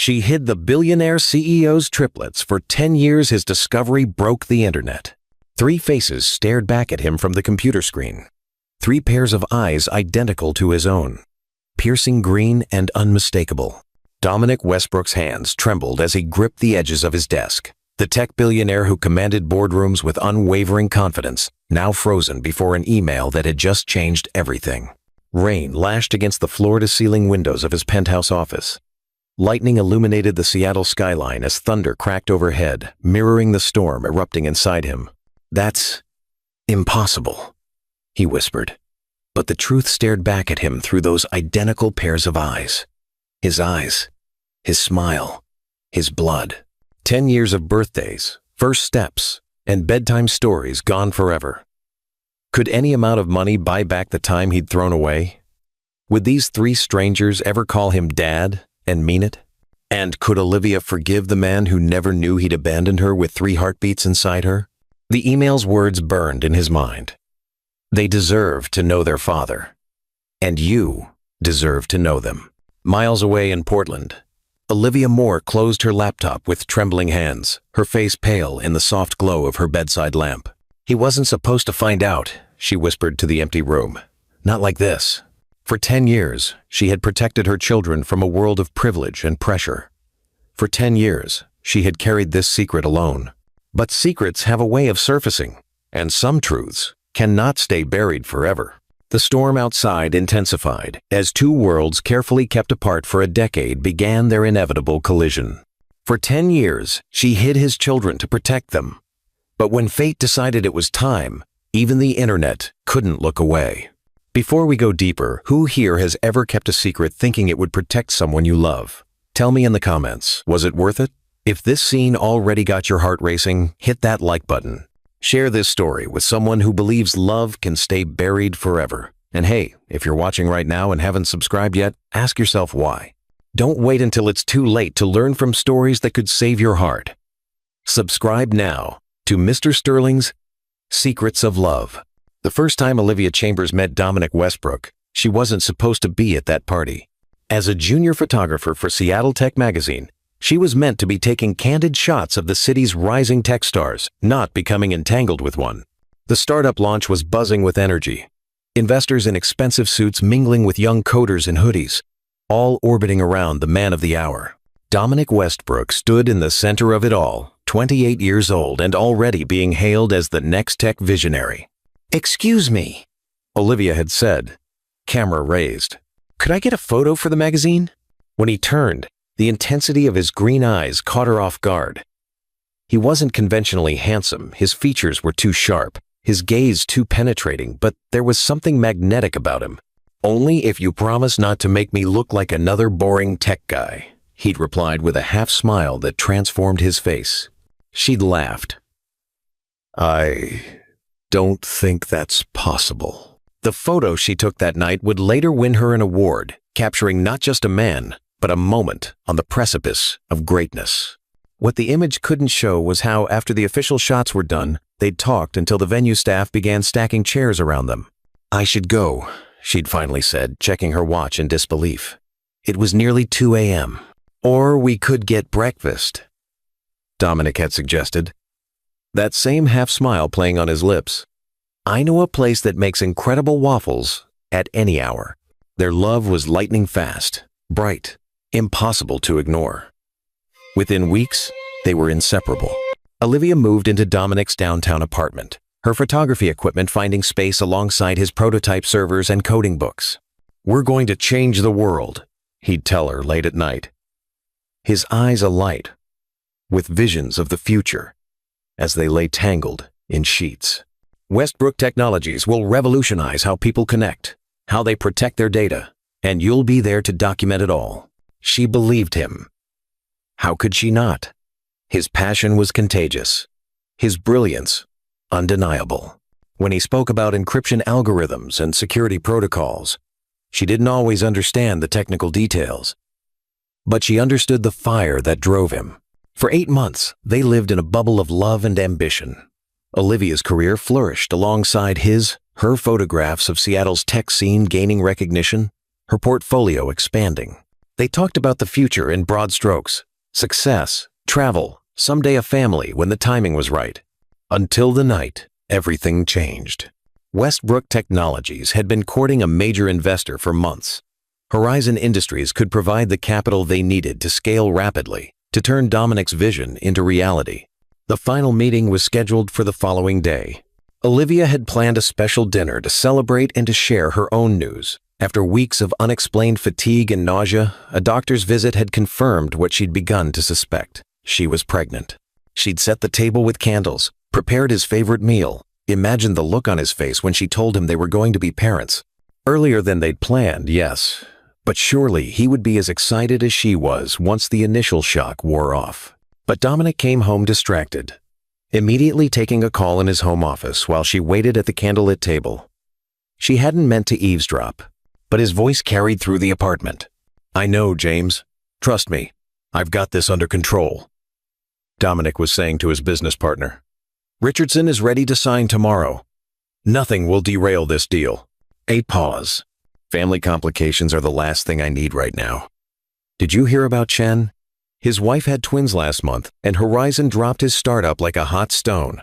She hid the billionaire CEO's triplets. For 10 years, his discovery broke the internet. 3 faces stared back at him from the computer screen. 3 pairs of eyes identical to his own. Piercing green and unmistakable. Dominic Westbrook's hands trembled as he gripped the edges of his desk. The tech billionaire who commanded boardrooms with unwavering confidence, now frozen before an email that had just changed everything. Rain lashed against the floor-to-ceiling windows of his penthouse office. Lightning illuminated the Seattle skyline as thunder cracked overhead, mirroring the storm erupting inside him. "That's impossible," he whispered. But the truth stared back at him through those identical pairs of eyes. His eyes, his smile, his blood. 10 years of birthdays, first steps, and bedtime stories gone forever. Could any amount of money buy back the time he'd thrown away? Would these 3 strangers ever call him Dad and mean it? And could Olivia forgive the man who never knew he'd abandoned her with 3 heartbeats inside her? The email's words burned in his mind. They deserve to know their father. And you deserve to know them. Miles away in Portland, Olivia Moore closed her laptop with trembling hands, her face pale in the soft glow of her bedside lamp. "He wasn't supposed to find out," she whispered to the empty room. "Not like this." For 10 years, she had protected her children from a world of privilege and pressure. For 10 years, she had carried this secret alone. But secrets have a way of surfacing, and some truths cannot stay buried forever. The storm outside intensified as 2 worlds carefully kept apart for a decade began their inevitable collision. For 10 years, she hid his children to protect them. But when fate decided it was time, even the internet couldn't look away. Before we go deeper, who here has ever kept a secret thinking it would protect someone you love? Tell me in the comments, was it worth it? If this scene already got your heart racing, hit that like button. Share this story with someone who believes love can stay buried forever. And hey, if you're watching right now and haven't subscribed yet, ask yourself why. Don't wait until it's too late to learn from stories that could save your heart. Subscribe now to Mr. Sterling's Secrets of Love. The first time Olivia Chambers met Dominic Westbrook, she wasn't supposed to be at that party. As a junior photographer for Seattle Tech magazine, she was meant to be taking candid shots of the city's rising tech stars, not becoming entangled with one. The startup launch was buzzing with energy. Investors in expensive suits mingling with young coders in hoodies, all orbiting around the man of the hour. Dominic Westbrook stood in the center of it all, 28 years old and already being hailed as the next tech visionary. "Excuse me," Olivia had said, camera raised. "Could I get a photo for the magazine?" When he turned, the intensity of his green eyes caught her off guard. He wasn't conventionally handsome, his features were too sharp, his gaze too penetrating, but there was something magnetic about him. "Only if you promise not to make me look like another boring tech guy," he'd replied with a half smile that transformed his face. She'd laughed. "I don't think that's possible." The photo she took that night would later win her an award, capturing not just a man, but a moment on the precipice of greatness. What the image couldn't show was how, after the official shots were done, they'd talked until the venue staff began stacking chairs around them. "I should go," she'd finally said, checking her watch in disbelief. It was nearly 2 a.m. "Or we could get breakfast," Dominic had suggested, that same half-smile playing on his lips. "I know a place that makes incredible waffles at any hour." Their love was lightning fast, bright, impossible to ignore. Within weeks, they were inseparable. Olivia moved into Dominic's downtown apartment, her photography equipment finding space alongside his prototype servers and coding books. "We're going to change the world," he'd tell her late at night, his eyes alight with visions of the future as they lay tangled in sheets. "Westbrook Technologies will revolutionize how people connect, how they protect their data, and you'll be there to document it all." She believed him. How could she not? His passion was contagious, his brilliance undeniable. When he spoke about encryption algorithms and security protocols, she didn't always understand the technical details. But she understood the fire that drove him. For 8 months, they lived in a bubble of love and ambition. Olivia's career flourished alongside her photographs of Seattle's tech scene gaining recognition, her portfolio expanding. They talked about the future in broad strokes: success, travel, someday a family when the timing was right. Until the night, everything changed. Westbrook Technologies had been courting a major investor for months. Horizon Industries could provide the capital they needed to scale rapidly, to turn Dominic's vision into reality. The final meeting was scheduled for the following day. Olivia had planned a special dinner to celebrate and to share her own news. After weeks of unexplained fatigue and nausea, a doctor's visit had confirmed what she'd begun to suspect. She was pregnant. She'd set the table with candles, prepared his favorite meal, imagined the look on his face when she told him they were going to be parents. Earlier than they'd planned, yes, but surely he would be as excited as she was once the initial shock wore off. But Dominic came home distracted, immediately taking a call in his home office while she waited at the candlelit table. She hadn't meant to eavesdrop, but his voice carried through the apartment. "I know, James. Trust me. I've got this under control," Dominic was saying to his business partner. "Richardson is ready to sign tomorrow. Nothing will derail this deal." A pause. "Family complications are the last thing I need right now. Did you hear about Chen? His wife had twins last month, and Horizon dropped his startup like a hot stone.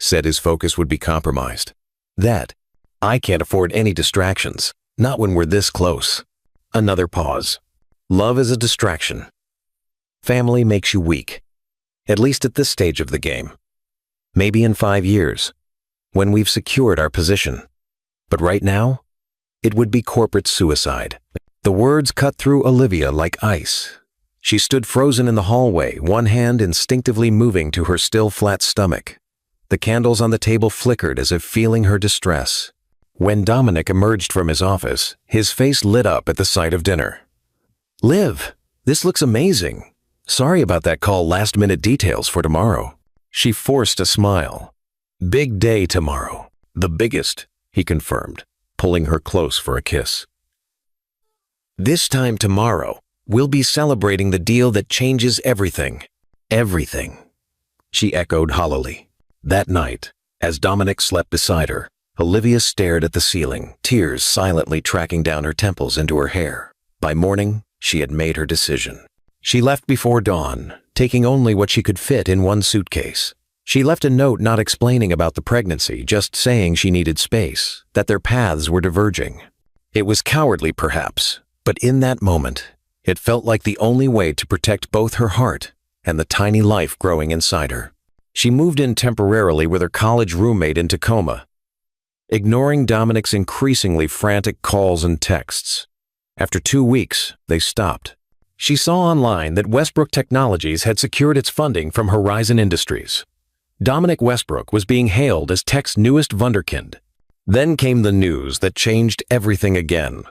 Said his focus would be compromised. That, I can't afford any distractions, not when we're this close." Another pause. Love is a distraction. Family makes you weak, at least at this stage of the game. Maybe in 5 years, when we've secured our position. But right now, it would be corporate suicide. The words cut through Olivia like ice. She stood frozen in the hallway, one hand instinctively moving to her still flat stomach. The candles on the table flickered as if feeling her distress. When Dominic emerged from his office, his face lit up at the sight of dinner. "Liv, this looks amazing. Sorry about that call, last-minute details for tomorrow." She forced a smile. "Big day tomorrow. The biggest," he confirmed, pulling her close for a kiss. "This time tomorrow, we'll be celebrating the deal that changes everything." "Everything," she echoed hollowly. That night, as Dominic slept beside her, Olivia stared at the ceiling, tears silently tracking down her temples into her hair. By morning, she had made her decision. She left before dawn, taking only what she could fit in one suitcase. She left a note not explaining about the pregnancy, just saying she needed space, that their paths were diverging. It was cowardly, perhaps, but in that moment, it felt like the only way to protect both her heart and the tiny life growing inside her. She moved in temporarily with her college roommate in Tacoma, ignoring Dominic's increasingly frantic calls and texts. After 2 weeks, they stopped. She saw online that Westbrook Technologies had secured its funding from Horizon Industries. Dominic Westbrook was being hailed as tech's newest wunderkind. Then came the news that changed everything again.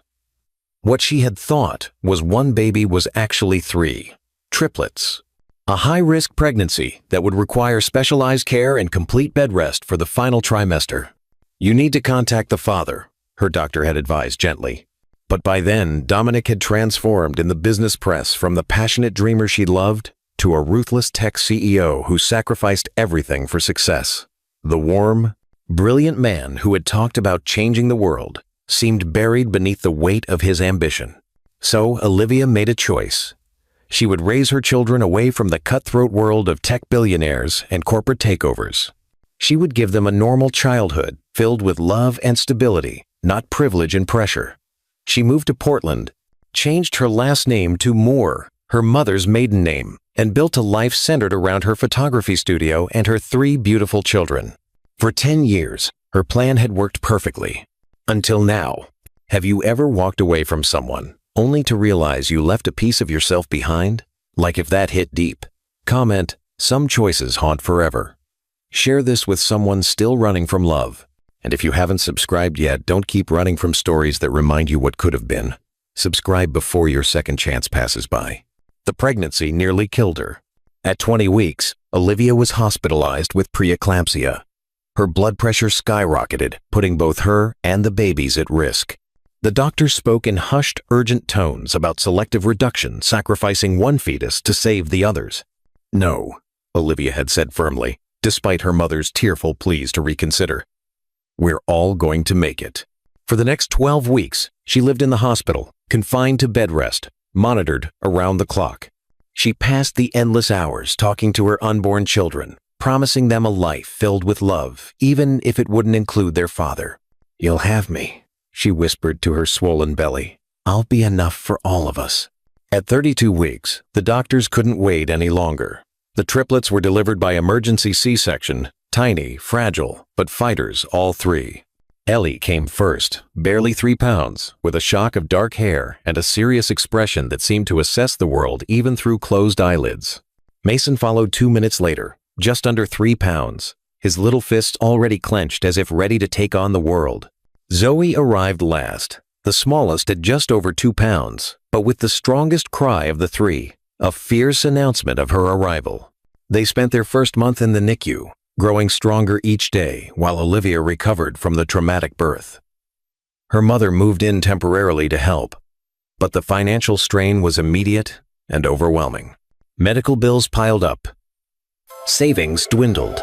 What she had thought was one baby was actually 3. Triplets. A high-risk pregnancy that would require specialized care and complete bed rest for the final trimester. "You need to contact the father," her doctor had advised gently. But by then, Dominic had transformed in the business press from the passionate dreamer she loved to a ruthless tech CEO who sacrificed everything for success. The warm, brilliant man who had talked about changing the world seemed buried beneath the weight of his ambition. So Olivia made a choice. She would raise her children away from the cutthroat world of tech billionaires and corporate takeovers. She would give them a normal childhood filled with love and stability, not privilege and pressure. She moved to Portland, changed her last name to Moore, her mother's maiden name, and built a life centered around her photography studio and her 3 beautiful children. For 10 years, her plan had worked perfectly. Until now. Have you ever walked away from someone only to realize you left a piece of yourself behind? Like if that hit deep. Comment, "Some choices haunt forever." Share this with someone still running from love. And if you haven't subscribed yet, don't keep running from stories that remind you what could have been. Subscribe before your second chance passes by. The pregnancy nearly killed her. At 20 weeks, Olivia was hospitalized with preeclampsia. Her blood pressure skyrocketed, putting both her and the babies at risk. The doctor spoke in hushed, urgent tones about selective reduction, sacrificing one fetus to save the others. "No," Olivia had said firmly, despite her mother's tearful pleas to reconsider. "We're all going to make it." For the next 12 weeks, she lived in the hospital, confined to bed rest, monitored around the clock. She passed the endless hours talking to her unborn children, promising them a life filled with love, even if it wouldn't include their father. "You'll have me," she whispered to her swollen belly. "I'll be enough for all of us." At 32 weeks, the doctors couldn't wait any longer. The triplets were delivered by emergency C-section, tiny, fragile, but fighters all three. Ellie came first, barely 3 pounds, with a shock of dark hair and a serious expression that seemed to assess the world even through closed eyelids. Mason followed 2 minutes later, just under 3 pounds, his little fists already clenched as if ready to take on the world. Zoe arrived last, the smallest at just over 2 pounds, but with the strongest cry of the three, a fierce announcement of her arrival. They spent their first month in the NICU, growing stronger each day while Olivia recovered from the traumatic birth. Her mother moved in temporarily to help, but the financial strain was immediate and overwhelming. Medical bills piled up. Savings dwindled.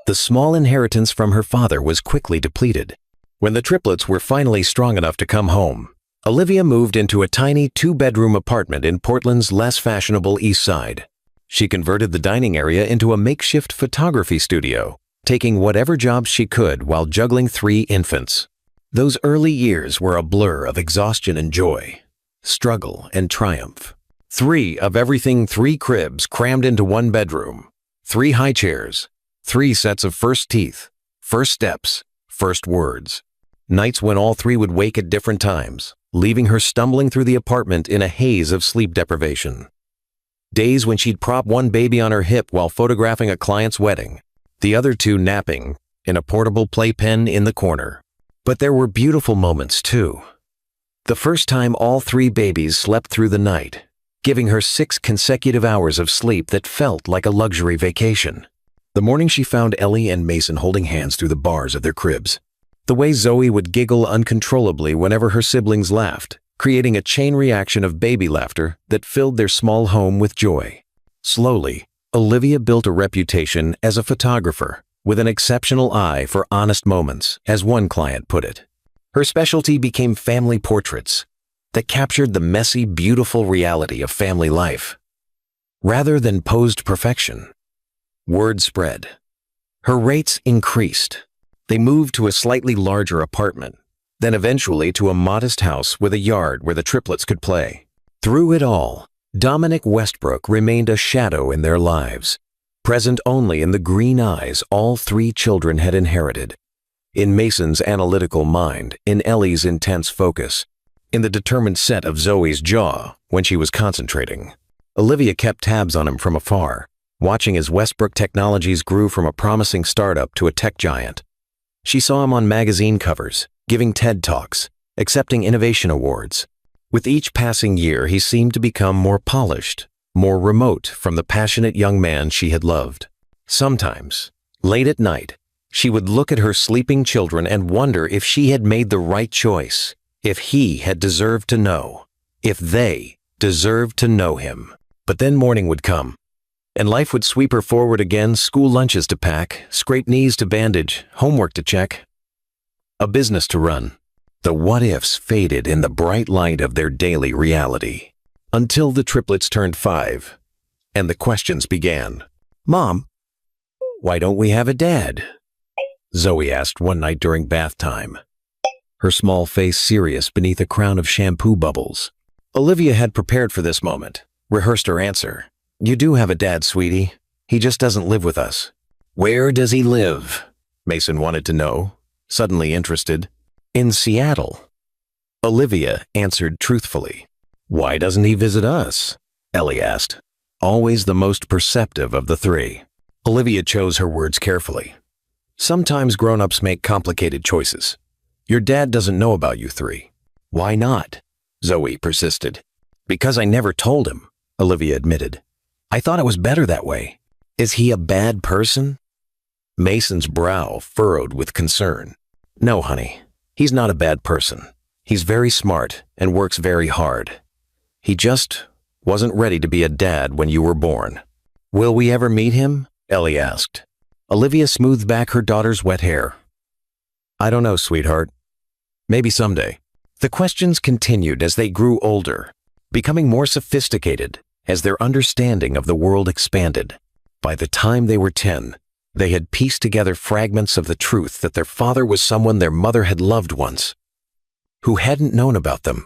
The small inheritance from her father was quickly depleted. When the triplets were finally strong enough to come home, Olivia moved into a tiny 2-bedroom apartment in Portland's less fashionable East Side. She converted the dining area into a makeshift photography studio, taking whatever jobs she could while juggling 3 infants. Those early years were a blur of exhaustion and joy, struggle and triumph. 3 of everything, 3 cribs crammed into 1 bedroom, 3 high chairs, 3 sets of first teeth, first steps, first words. Nights when all 3 would wake at different times, leaving her stumbling through the apartment in a haze of sleep deprivation. Days when she'd prop one baby on her hip while photographing a client's wedding, the other 2 napping in a portable playpen in the corner. But there were beautiful moments too. The first time all 3 babies slept through the night, giving her 6 consecutive hours of sleep that felt like a luxury vacation. The morning she found Ellie and Mason holding hands through the bars of their cribs. The way Zoe would giggle uncontrollably whenever her siblings laughed, creating a chain reaction of baby laughter that filled their small home with joy. Slowly, Olivia built a reputation as a photographer with an exceptional eye for honest moments, as one client put it. Her specialty became family portraits that captured the messy, beautiful reality of family life. Rather than posed perfection, word spread. Her rates increased. They moved to a slightly larger apartment, then eventually to a modest house with a yard where the triplets could play. Through it all, Dominic Westbrook remained a shadow in their lives, present only in the green eyes all 3 children had inherited, in Mason's analytical mind, in Ellie's intense focus, in the determined set of Zoe's jaw when she was concentrating. Olivia kept tabs on him from afar, watching as Westbrook Technologies grew from a promising startup to a tech giant. She saw him on magazine covers, giving TED Talks, accepting innovation awards. With each passing year, he seemed to become more polished, more remote from the passionate young man she had loved. Sometimes, late at night, she would look at her sleeping children and wonder if she had made the right choice, if he had deserved to know, if they deserved to know him. But then morning would come, and life would sweep her forward again, school lunches to pack, scraped knees to bandage, homework to check, a business to run. The what-ifs faded in the bright light of their daily reality, until the triplets turned 5, and the questions began. "Mom, why don't we have a dad?" Zoe asked one night during bath time, her small face serious beneath a crown of shampoo bubbles. Olivia had prepared for this moment, rehearsed her answer. "You do have a dad, sweetie. He just doesn't live with us." "Where does he live?" Mason wanted to know, suddenly interested. "In Seattle." Olivia answered truthfully. "Why doesn't he visit us?" Ellie asked, always the most perceptive of the 3. Olivia chose her words carefully. "Sometimes grown-ups make complicated choices. Your dad doesn't know about you 3. "Why not?" Zoe persisted. "Because I never told him," Olivia admitted. "I thought it was better that way." "Is he a bad person?" Mason's brow furrowed with concern. "No, honey, he's not a bad person. He's very smart and works very hard. He just wasn't ready to be a dad when you were born." "Will we ever meet him?" Ellie asked. Olivia smoothed back her daughter's wet hair. "I don't know, sweetheart. Maybe someday." The questions continued as they grew older. becoming more sophisticated as their understanding of the world expanded. By the time they were 10, they had pieced together fragments of the truth that their father was someone their mother had loved once, who hadn't known about them,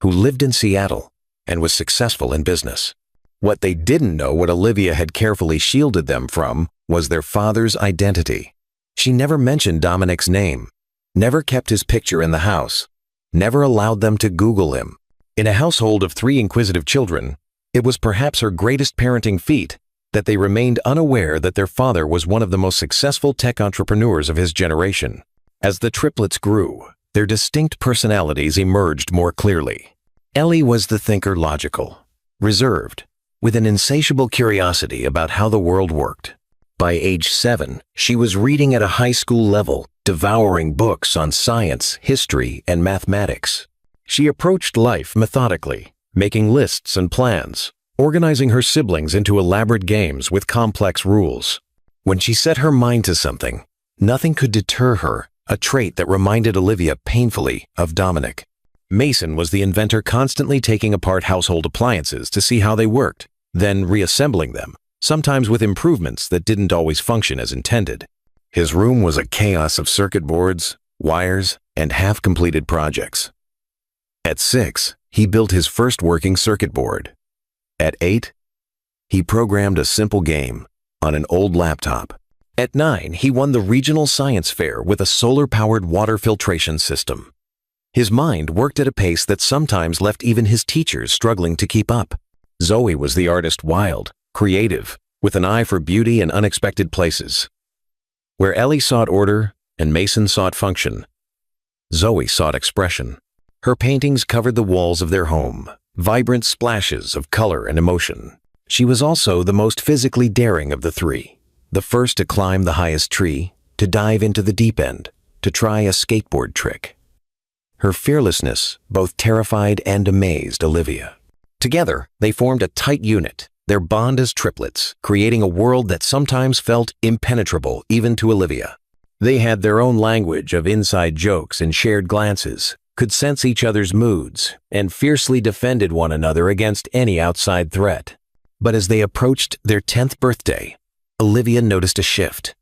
who lived in Seattle and was successful in business. What they didn't know, what Olivia had carefully shielded them from, was their father's identity. She never mentioned Dominic's name, never kept his picture in the house, never allowed them to Google him. In a household of 3 inquisitive children, it was perhaps her greatest parenting feat that they remained unaware that their father was one of the most successful tech entrepreneurs of his generation. As the triplets grew, their distinct personalities emerged more clearly. Ellie was the thinker, logical, reserved, with an insatiable curiosity about how the world worked. By age 7, she was reading at a high school level, devouring books on science, history, and mathematics. She approached life methodically, making lists and plans, organizing her siblings into elaborate games with complex rules. When she set her mind to something, nothing could deter her, a trait that reminded Olivia painfully of Dominic. Mason was the inventor, constantly taking apart household appliances to see how they worked, then reassembling them, sometimes with improvements that didn't always function as intended. His room was a chaos of circuit boards, wires, and half-completed projects. At 6, he built his first working circuit board. At 8, he programmed a simple game on an old laptop. At 9, he won the regional science fair with a solar-powered water filtration system. His mind worked at a pace that sometimes left even his teachers struggling to keep up. Zoe was the artist, wild, creative, with an eye for beauty and unexpected places. Where Ellie sought order and Mason sought function, Zoe sought expression. Her paintings covered the walls of their home, vibrant splashes of color and emotion. She was also the most physically daring of the 3, the first to climb the highest tree, to dive into the deep end, to try a skateboard trick. Her fearlessness both terrified and amazed Olivia. Together, they formed a tight unit, their bond as triplets, creating a world that sometimes felt impenetrable even to Olivia. They had their own language of inside jokes and shared glances, could sense each other's moods, and fiercely defended one another against any outside threat. But as they approached their 10th birthday, Olivia noticed a shift.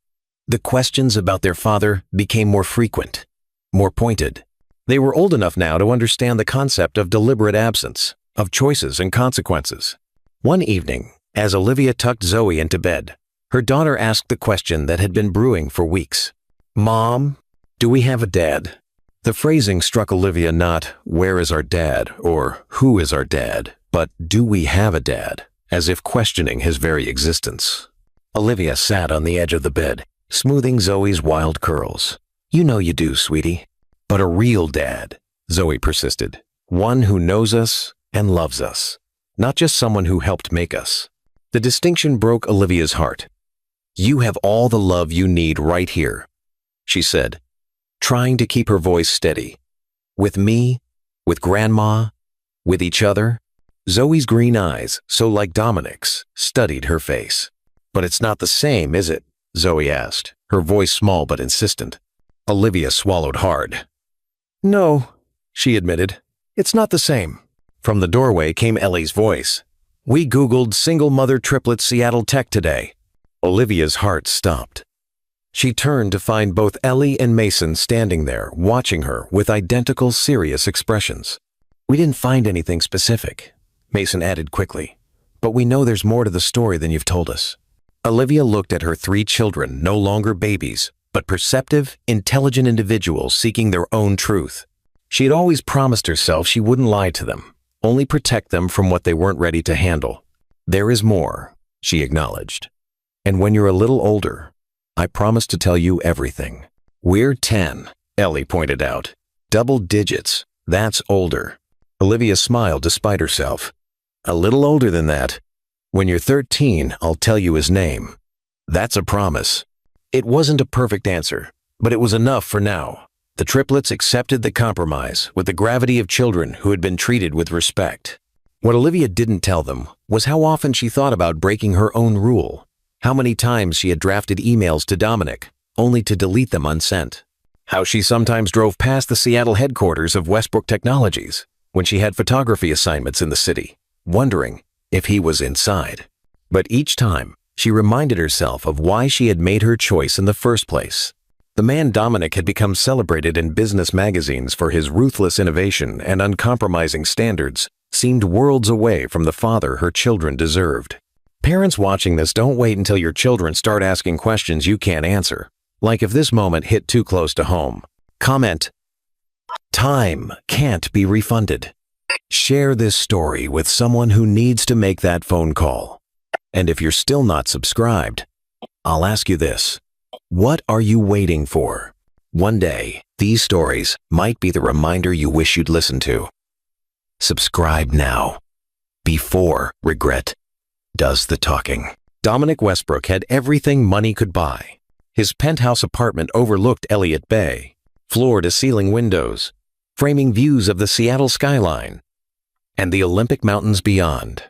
The questions about their father became more frequent, more pointed. They were old enough now to understand the concept of deliberate absence, of choices and consequences. One evening, as Olivia tucked Zoe into bed, her daughter asked the question that had been brewing for weeks. "Mom, do we have a dad?" The phrasing struck Olivia not, "Where is our dad?" or "Who is our dad?" but "Do we have a dad?" as if questioning his very existence. Olivia sat on the edge of the bed, smoothing Zoe's wild curls. "You know you do, sweetie." "But a real dad," Zoe persisted. "One who knows us and loves us, not just someone who helped make us." The distinction broke Olivia's heart. "You have all the love you need right here," she said, trying to keep her voice steady. "With me, with Grandma, with each other." Zoe's green eyes, so like Dominic's, studied her face. "But it's not the same, is it?" Zoe asked, her voice small but insistent. Olivia swallowed hard. "No," she admitted. "It's not the same." From the doorway came Ellie's voice. "We Googled single mother triplets Seattle tech today." Olivia's heart stopped. She turned to find both Ellie and Mason standing there, watching her with identical serious expressions. "We didn't find anything specific," Mason added quickly, "but we know there's more to the story than you've told us." Olivia looked at her 3 children, no longer babies, but perceptive, intelligent individuals seeking their own truth. She had always promised herself she wouldn't lie to them, only protect them from what they weren't ready to handle. "There is more," she acknowledged. "And when you're a little older, I promise to tell you everything." "We're 10, Ellie pointed out. "Double digits, that's older." Olivia smiled despite herself. "A little older than that. When you're 13, I'll tell you his name." "That's a promise." It wasn't a perfect answer, but it was enough for now. The triplets accepted the compromise with the gravity of children who had been treated with respect. What Olivia didn't tell them was how often she thought about breaking her own rule, how many times she had drafted emails to Dominic, only to delete them unsent, how she sometimes drove past the Seattle headquarters of Westbrook Technologies, when she had photography assignments in the city, wondering if he was inside. But each time, she reminded herself of why she had made her choice in the first place. The man Dominic had become celebrated in business magazines for his ruthless innovation and uncompromising standards seemed worlds away from the father her children deserved. Parents watching this, don't wait until your children start asking questions you can't answer. Like if this moment hit too close to home. Comment, "Time can't be refunded." Share this story with someone who needs to make that phone call. And if you're still not subscribed, I'll ask you this. What are you waiting for? One day, these stories might be the reminder you wish you'd listened to. Subscribe now, before regret does the talking. Dominic Westbrook had everything money could buy. His penthouse apartment overlooked Elliott Bay, floor-to-ceiling windows, framing views of the Seattle skyline and the Olympic Mountains beyond.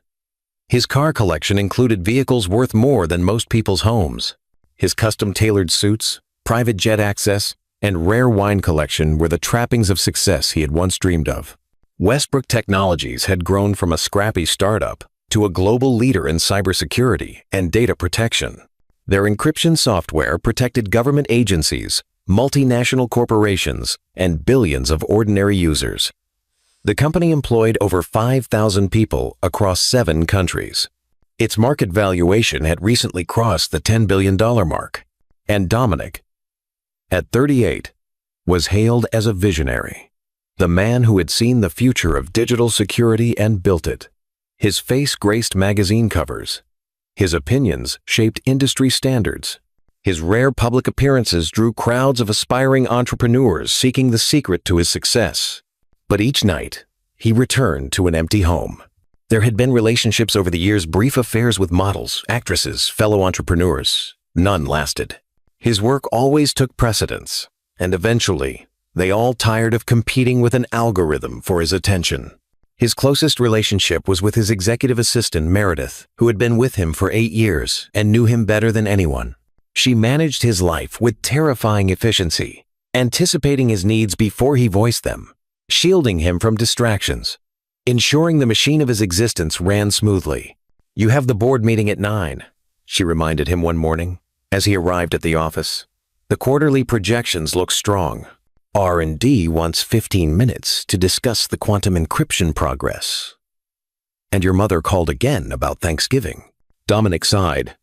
His car collection included vehicles worth more than most people's homes. His custom-tailored suits, private jet access, and rare wine collection were the trappings of success he had once dreamed of. Westbrook Technologies had grown from a scrappy startup to a global leader in cybersecurity and data protection. Their encryption software protected government agencies, multinational corporations, and billions of ordinary users. The company employed over 5,000 people across 7 countries. Its market valuation had recently crossed the $10 billion mark, and Dominic, at 38, was hailed as a visionary, the man who had seen the future of digital security and built it. His face graced magazine covers. His opinions shaped industry standards. His rare public appearances drew crowds of aspiring entrepreneurs seeking the secret to his success. But each night, he returned to an empty home. There had been relationships over the years, brief affairs with models, actresses, fellow entrepreneurs. None lasted. His work always took precedence, and eventually, they all tired of competing with an algorithm for his attention. His closest relationship was with his executive assistant, Meredith, who had been with him for 8 years and knew him better than anyone. She managed his life with terrifying efficiency, anticipating his needs before he voiced them, shielding him from distractions, ensuring the machine of his existence ran smoothly. "You have the board meeting at 9, she reminded him one morning as he arrived at the office. "The quarterly projections look strong. R&D wants 15 minutes to discuss the quantum encryption progress." "And your mother called again about Thanksgiving." Dominic sighed.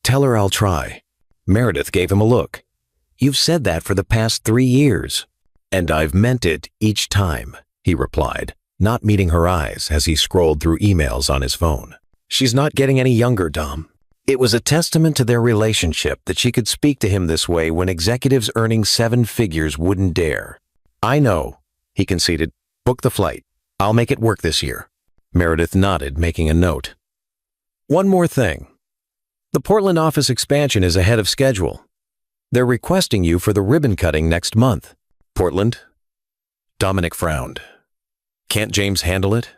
"Tell her I'll try." Meredith gave him a look. "You've said that for the past 3 years." "And I've meant it each time," he replied, not meeting her eyes as he scrolled through emails on his phone. "She's not getting any younger, Dom." It was a testament to their relationship that she could speak to him this way when executives earning 7 figures wouldn't dare. "I know," he conceded. "Book the flight. I'll make it work this year." Meredith nodded, making a note. "One more thing. The Portland office expansion is ahead of schedule. They're requesting you for the ribbon cutting next month." "Portland?" Dominic frowned. "Can't James handle it?"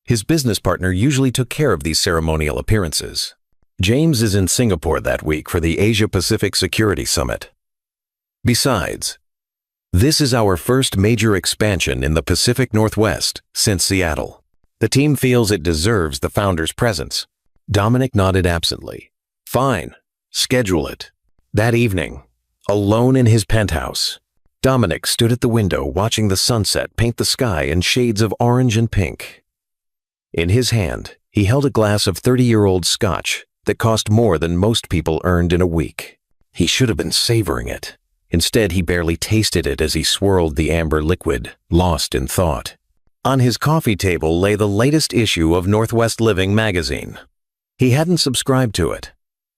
His business partner usually took care of these ceremonial appearances. "James is in Singapore that week for the Asia-Pacific Security Summit. Besides, this is our first major expansion in the Pacific Northwest since Seattle. The team feels it deserves the founder's presence." Dominic nodded absently. "Fine, schedule it." That evening, alone in his penthouse, Dominic stood at the window watching the sunset paint the sky in shades of orange and pink. In his hand, he held a glass of 30-year-old scotch that cost more than most people earned in a week. He should have been savoring it. Instead, he barely tasted it as he swirled the amber liquid, lost in thought. On his coffee table lay the latest issue of Northwest Living magazine. He hadn't subscribed to it.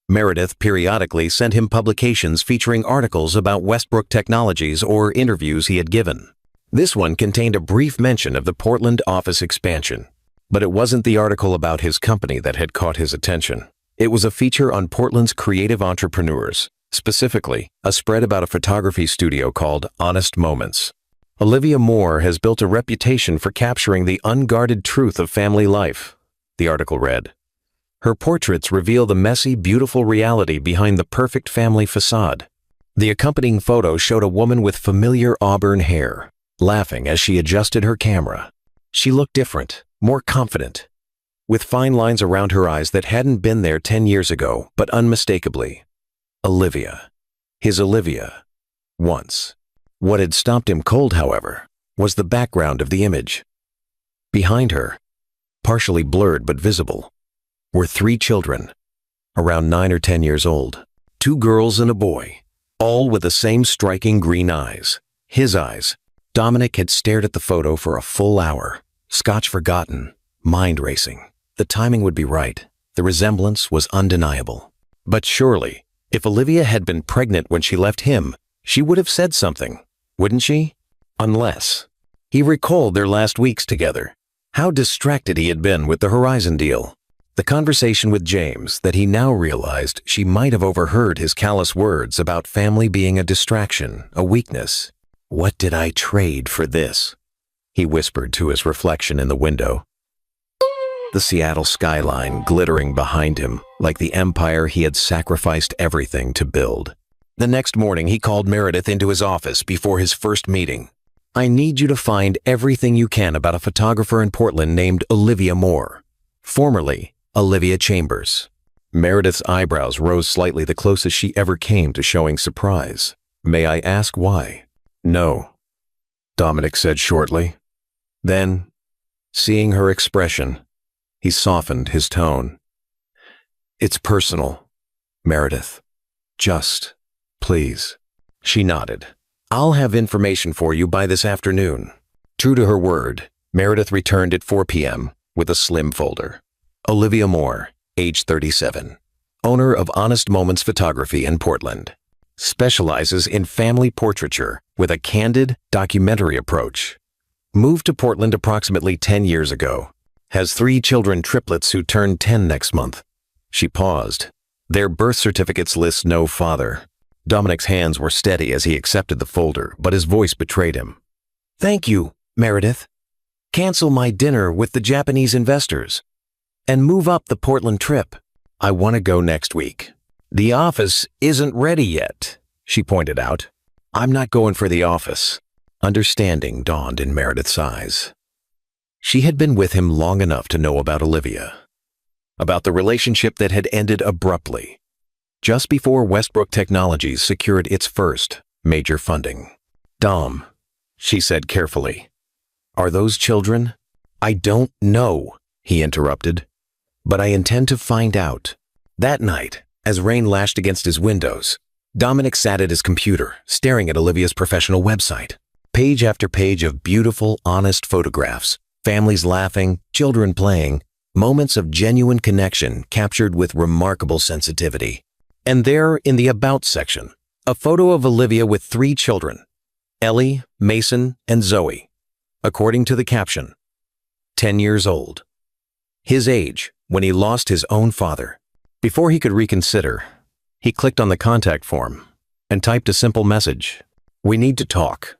Meredith periodically sent him publications featuring articles about Westbrook Technologies or interviews he had given. This one contained a brief mention of the Portland office expansion, but it wasn't the article about his company that had caught his attention. It was a feature on Portland's creative entrepreneurs, specifically a spread about a photography studio called Honest Moments. "Olivia Moore has built a reputation for capturing the unguarded truth of family life," the article read. "Her portraits reveal the messy, beautiful reality behind the perfect family facade." The accompanying photo showed a woman with familiar auburn hair, laughing as she adjusted her camera. She looked different, more confident, with fine lines around her eyes that hadn't been there 10 years ago, but unmistakably. Olivia. His Olivia. Once. What had stopped him cold, however, was the background of the image. Behind her, partially blurred but visible, were 3 children, around 9 or 10 years old. 2 girls and a boy, all with the same striking green eyes. His eyes. Dominic had stared at the photo for a full hour, scotch forgotten, mind racing. The timing would be right. The resemblance was undeniable. But surely, if Olivia had been pregnant when she left him, she would have said something, wouldn't she? Unless. He recalled their last weeks together. How distracted he had been with the Horizon deal. The conversation with James that he now realized she might have overheard his callous words about family being a distraction, a weakness. What did I trade for this? He whispered to his reflection in the window. The Seattle skyline glittering behind him like the empire he had sacrificed everything to build. The next morning he called Meredith into his office before his first meeting. I need you to find everything you can about a photographer in Portland named Olivia Moore, formerly Olivia Chambers. Meredith's eyebrows rose slightly, the closest she ever came to showing surprise. May I ask why? No, Dominic said shortly. Then, seeing her expression, he softened his tone. It's personal, Meredith. Just, please. She nodded. I'll have information for you by this afternoon. True to her word, Meredith returned at 4 p.m. with a slim folder. Olivia Moore, age 37, owner of Honest Moments Photography in Portland. Specializes in family portraiture with a candid, documentary approach. Moved to Portland approximately 10 years ago. Has 3 children, triplets, who turn 10 next month. She paused. Their birth certificates list no father. Dominic's hands were steady as he accepted the folder, but his voice betrayed him. Thank you, Meredith. Cancel my dinner with the Japanese investors and move up the Portland trip. I want to go next week. The office isn't ready yet, she pointed out. I'm not going for the office. Understanding dawned in Meredith's eyes. She had been with him long enough to know about Olivia, about the relationship that had ended abruptly, just before Westbrook Technologies secured its first major funding. Dom, she said carefully, are those children? I don't know, he interrupted, but I intend to find out. That night, as rain lashed against his windows, Dominic sat at his computer, staring at Olivia's professional website. Page after page of beautiful, honest photographs, families laughing, children playing, moments of genuine connection captured with remarkable sensitivity. And there, in the About section, a photo of Olivia with 3 children, Ellie, Mason, and Zoe. According to the caption, 10 years old. His age when he lost his own father. Before he could reconsider, he clicked on the contact form and typed a simple message. We need to talk.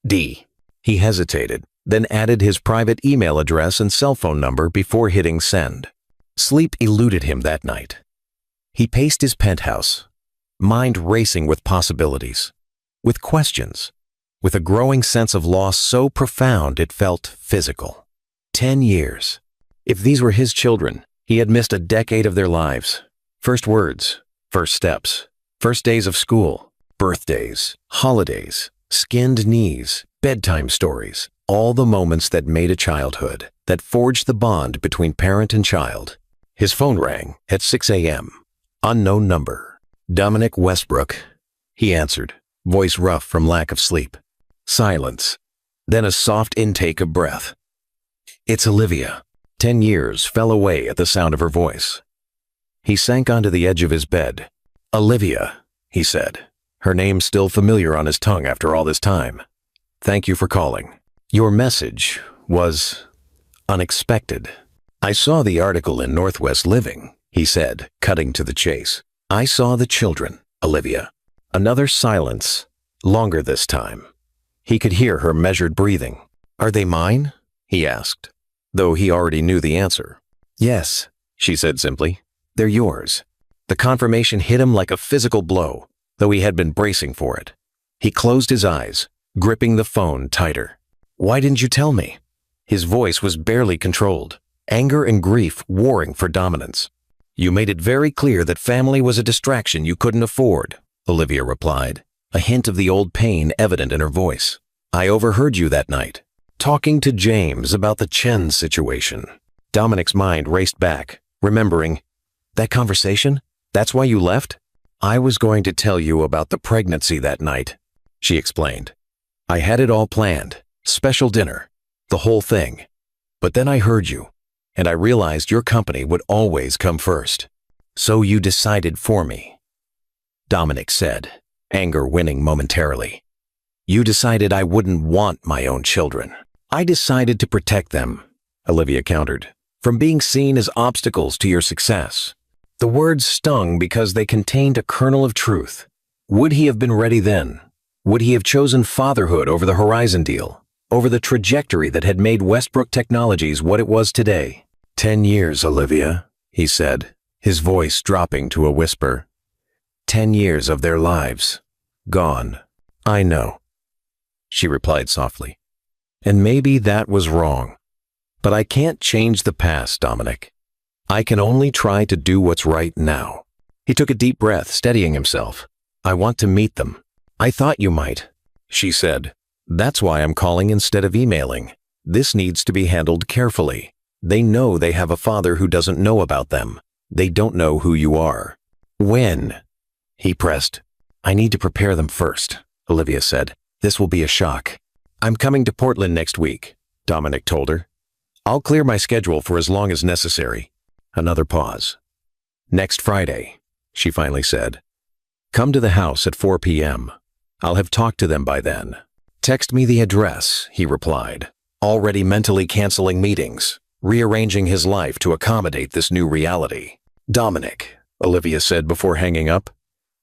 D. He hesitated, then added his private email address and cell phone number before hitting send. Sleep eluded him that night. He paced his penthouse, mind racing with possibilities, with questions, with a growing sense of loss so profound it felt physical. 10 years. If these were his children, he had missed a decade of their lives. First words, first steps, first days of school, birthdays, holidays, skinned knees, bedtime stories, all the moments that made a childhood, that forged the bond between parent and child. His phone rang at 6 a.m. Unknown number. Dominic Westbrook. He answered, voice rough from lack of sleep. Silence. Then a soft intake of breath. It's Olivia. 10 years fell away at the sound of her voice. He sank onto the edge of his bed. Olivia, he said, her name still familiar on his tongue after all this time. Thank you for calling. Your message was unexpected. I saw the article in Northwest Living, he said, cutting to the chase. I saw the children, Olivia. Another silence, longer this time. He could hear her measured breathing. Are they mine? He asked, though he already knew the answer. Yes, she said simply. They're yours. The confirmation hit him like a physical blow, though he had been bracing for it. He closed his eyes, gripping the phone tighter. Why didn't you tell me? His voice was barely controlled, anger and grief warring for dominance. "You made it very clear that family was a distraction you couldn't afford," Olivia replied, a hint of the old pain evident in her voice. "I overheard you that night, talking to James about the Chen situation." Dominic's mind raced back, remembering, "That conversation? That's why you left?" "I was going to tell you about the pregnancy that night," she explained. "I had it all planned, special dinner, the whole thing. But then I heard you, and I realized your company would always come first. So you decided for me," Dominic said, anger winning momentarily. "You decided I wouldn't want my own children." "I decided to protect them," Olivia countered, "from being seen as obstacles to your success." The words stung because they contained a kernel of truth. Would he have been ready then? Would he have chosen fatherhood over the Horizon deal, over the trajectory that had made Westbrook Technologies what it was today? 10 years, Olivia," he said, his voice dropping to a whisper. 10 years of their lives. Gone. "I know," she replied softly. "And maybe that was wrong. But I can't change the past, Dominic. I can only try to do what's right now." He took a deep breath, steadying himself. "I want to meet them." "I thought you might," she said. "That's why I'm calling instead of emailing. This needs to be handled carefully. They know they have a father who doesn't know about them. They don't know who you are." "When?" he pressed. "I need to prepare them first," Olivia said. "This will be a shock." "I'm coming to Portland next week," Dominic told her. "I'll clear my schedule for as long as necessary." Another pause. "Next Friday," she finally said. "Come to the house at 4 p.m. I'll have talked to them by then." "Text me the address," he replied, already mentally canceling meetings, rearranging his life to accommodate this new reality. "Dominic," Olivia said before hanging up.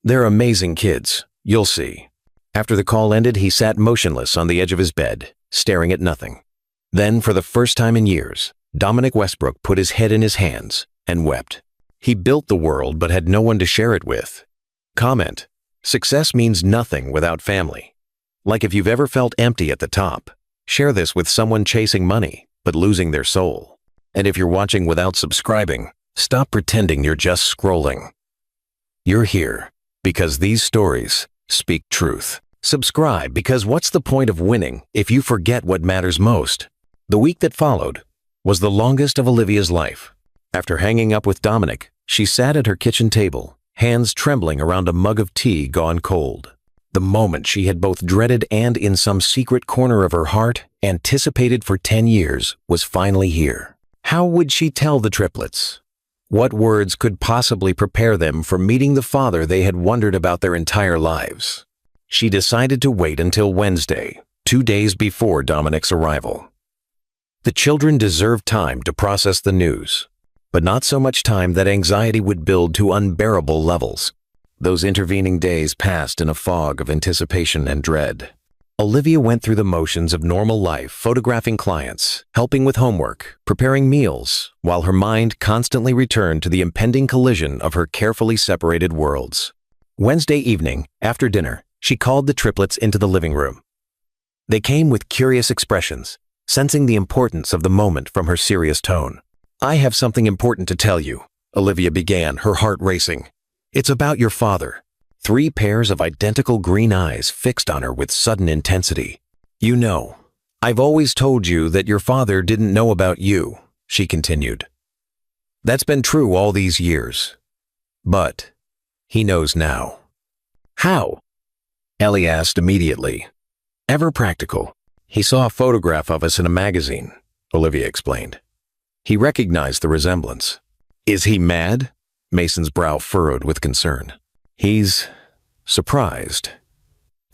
"They're amazing kids. You'll see." After the call ended, he sat motionless on the edge of his bed, staring at nothing. Then, for the first time in years, Dominic Westbrook put his head in his hands and wept. He built the world but had no one to share it with. Comment: success means nothing without family. Like if you've ever felt empty at the top, share this with someone chasing money but losing their soul. And if you're watching without subscribing, stop pretending you're just scrolling. You're here because these stories speak truth. Subscribe, because what's the point of winning if you forget what matters most? The week that followed was the longest of Olivia's life. After hanging up with Dominic, she sat at her kitchen table, hands trembling around a mug of tea gone cold. The moment she had both dreaded and, in some secret corner of her heart, anticipated for 10 years was finally here. How would she tell the triplets? What words could possibly prepare them for meeting the father they had wondered about their entire lives? She decided to wait until Wednesday, 2 days before Dominic's arrival. The children deserved time to process the news, but not so much time that anxiety would build to unbearable levels. Those intervening days passed in a fog of anticipation and dread. Olivia went through the motions of normal life, photographing clients, helping with homework, preparing meals, while her mind constantly returned to the impending collision of her carefully separated worlds. Wednesday evening, after dinner, she called the triplets into the living room. They came with curious expressions, sensing the importance of the moment from her serious tone. "I have something important to tell you," Olivia began, her heart racing. "It's about your father." 3 pairs of identical green eyes fixed on her with sudden intensity. "You know, I've always told you that your father didn't know about you," she continued. "That's been true all these years. But he knows now." "How?" Ellie asked immediately. "Ever practical. He saw a photograph of us in a magazine," Olivia explained. "He recognized the resemblance." "Is he mad?" Mason's brow furrowed with concern. "He's surprised."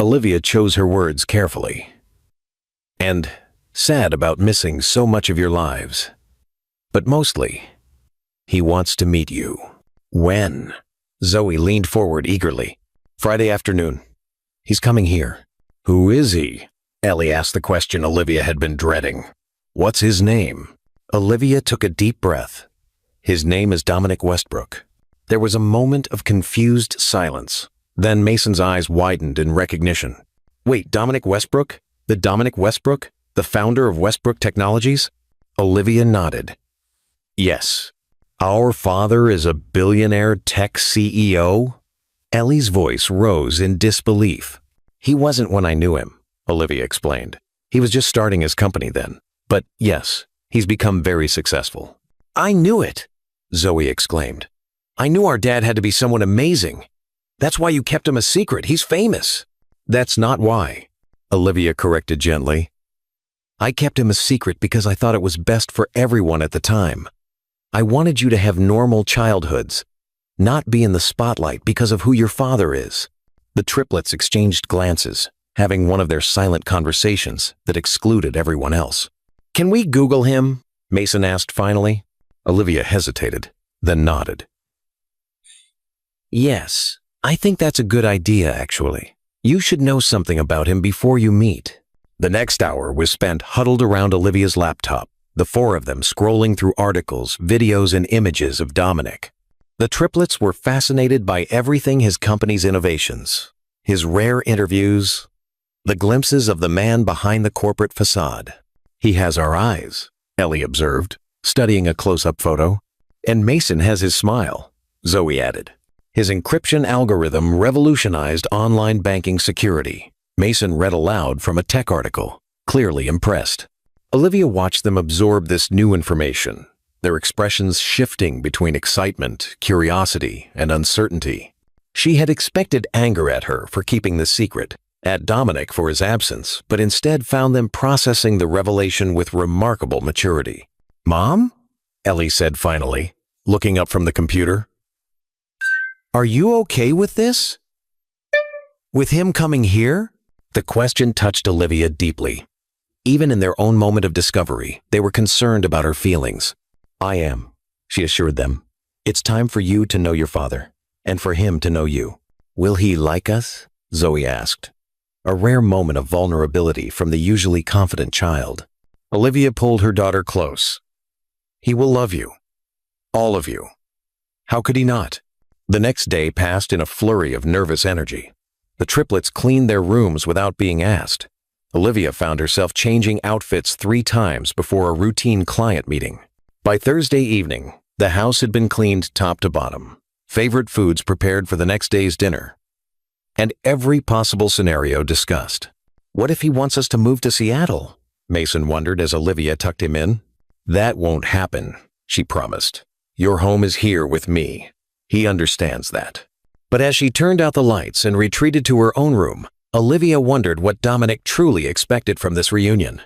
Olivia chose her words carefully. "And sad about missing so much of your lives. But mostly, he wants to meet you." "When?" Zoe leaned forward eagerly. "Friday afternoon. He's coming here." "Who is he?" Ellie asked the question Olivia had been dreading. "What's his name?" Olivia took a deep breath. "His name is Dominic Westbrook." There was a moment of confused silence. Then Mason's eyes widened in recognition. "Wait, Dominic Westbrook? The Dominic Westbrook?" The founder of Westbrook Technologies? Olivia nodded. Yes. Our father is a billionaire tech CEO? Ellie's voice rose in disbelief. He wasn't when I knew him, Olivia explained. He was just starting his company then. But yes, he's become very successful. I knew it, Zoe exclaimed. I knew our dad had to be someone amazing. That's why you kept him a secret. He's famous. That's not why, Olivia corrected gently. I kept him a secret because I thought it was best for everyone at the time. I wanted you to have normal childhoods, not be in the spotlight because of who your father is. The triplets exchanged glances, having one of their silent conversations that excluded everyone else. Can we Google him? Mason asked finally. Olivia hesitated, then nodded. Yes, I think that's a good idea, actually. You should know something about him before you meet. The next hour was spent huddled around Olivia's laptop, the four of them scrolling through articles, videos, and images of Dominic. The triplets were fascinated by everything his company's innovations, his rare interviews, the glimpses of the man behind the corporate facade. He has our eyes, Ellie observed, studying a close-up photo. And Mason has his smile, Zoe added. His encryption algorithm revolutionized online banking security. Mason read aloud from a tech article, clearly impressed. Olivia watched them absorb this new information, their expressions shifting between excitement, curiosity, and uncertainty. She had expected anger at her for keeping the secret, at Dominic for his absence, but instead found them processing the revelation with remarkable maturity. Mom? Ellie said finally, looking up from the computer. Are you okay with this? With him coming here? The question touched Olivia deeply. Even in their own moment of discovery, they were concerned about her feelings. I am, she assured them. It's time for you to know your father, and for him to know you. Will he like us? Zoe asked. A rare moment of vulnerability from the usually confident child. Olivia pulled her daughter close. He will love you. All of you. How could he not? The next day passed in a flurry of nervous energy. The triplets cleaned their rooms without being asked. Olivia found herself changing outfits 3 times before a routine client meeting. By Thursday evening, the house had been cleaned top to bottom, favorite foods prepared for the next day's dinner, and every possible scenario discussed. What if he wants us to move to Seattle? Mason wondered as Olivia tucked him in. That won't happen, she promised. Your home is here with me. He understands that. But as she turned out the lights and retreated to her own room, Olivia wondered what Dominic truly expected from this reunion.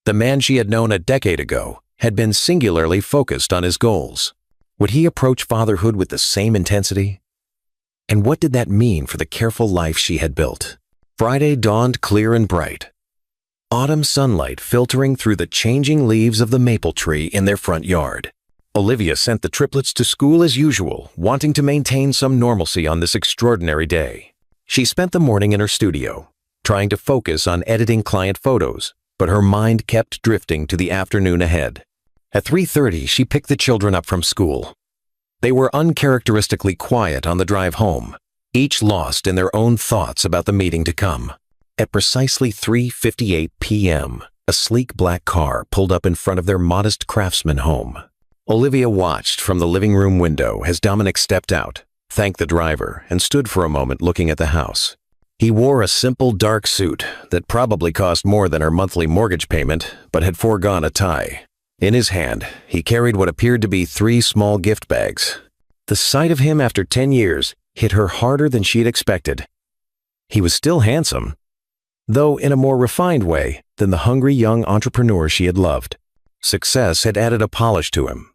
The man she had known a decade ago had been singularly focused on his goals. Would he approach fatherhood with the same intensity? And what did that mean for the careful life she had built? Friday dawned clear and bright. Autumn sunlight filtering through the changing leaves of the maple tree in their front yard. Olivia sent the triplets to school as usual, wanting to maintain some normalcy on this extraordinary day. She spent the morning in her studio, trying to focus on editing client photos, but her mind kept drifting to the afternoon ahead. At 3:30, she picked the children up from school. They were uncharacteristically quiet on the drive home, each lost in their own thoughts about the meeting to come. At precisely 3:58 p.m., a sleek black car pulled up in front of their modest craftsman home. Olivia watched from the living room window as Dominic stepped out, thanked the driver, and stood for a moment looking at the house. He wore a simple dark suit that probably cost more than her monthly mortgage payment, but had foregone a tie. In his hand, he carried what appeared to be 3 small gift bags. The sight of him after 10 years hit her harder than she'd expected. He was still handsome, though in a more refined way than the hungry young entrepreneur she had loved. Success had added a polish to him,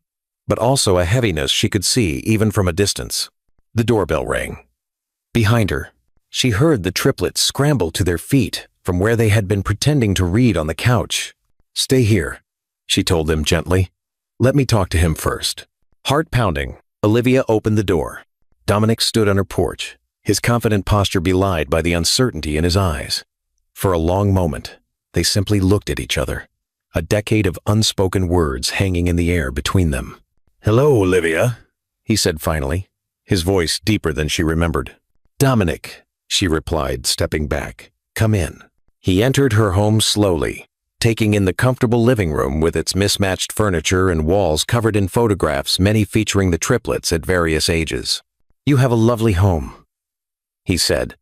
but also a heaviness she could see even from a distance. The doorbell rang. Behind her, she heard the triplets scramble to their feet from where they had been pretending to read on the couch. Stay here, she told them gently. Let me talk to him first. Heart pounding, Olivia opened the door. Dominic stood on her porch, his confident posture belied by the uncertainty in his eyes. For a long moment, they simply looked at each other, a decade of unspoken words hanging in the air between them. Hello, Olivia, he said finally, his voice deeper than she remembered. Dominic, she replied, stepping back. Come in. He entered her home slowly, taking in the comfortable living room with its mismatched furniture and walls covered in photographs, many featuring the triplets at various ages. "You have a lovely home," he said,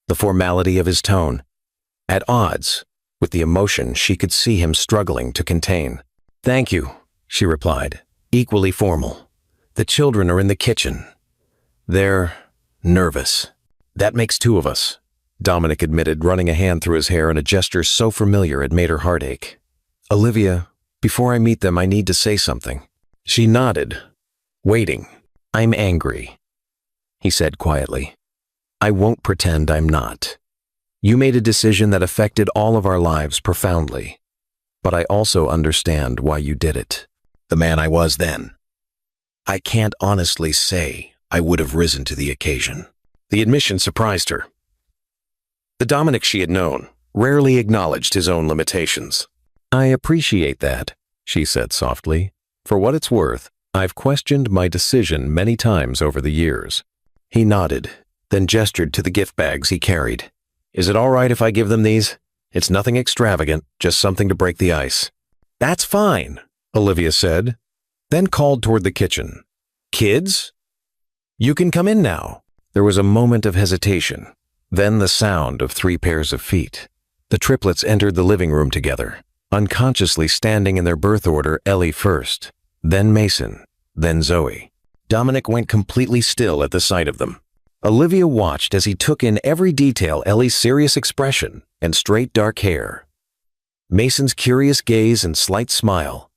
the formality of his tone at odds with the emotion she could see him struggling to contain. "Thank you," she replied, equally formal. "The children are in the kitchen. They're nervous." "That makes two of us," Dominic admitted, running a hand through his hair in a gesture so familiar it made her heart ache. "Olivia, before I meet them, I need to say something." She nodded, waiting. "I'm angry," he said quietly. "I won't pretend I'm not. You made a decision that affected all of our lives profoundly, but I also understand why you did it." The man I was then. I can't honestly say I would have risen to the occasion. The admission surprised her. The Dominic she had known rarely acknowledged his own limitations. "I appreciate that," she said softly. "For what it's worth, I've questioned my decision many times over the years." He nodded, then gestured to the gift bags he carried. "Is it all right if I give them these? It's nothing extravagant, just something to break the ice." "That's fine," Olivia said, then called toward the kitchen. "Kids? You can come in now." There was a moment of hesitation, then the sound of 3 pairs of feet. The triplets entered the living room together, unconsciously standing in their birth order, Ellie first, then Mason, then Zoe. Dominic went completely still at the sight of them. Olivia watched as he took in every detail: Ellie's serious expression and straight dark hair, Mason's curious gaze and slight smile,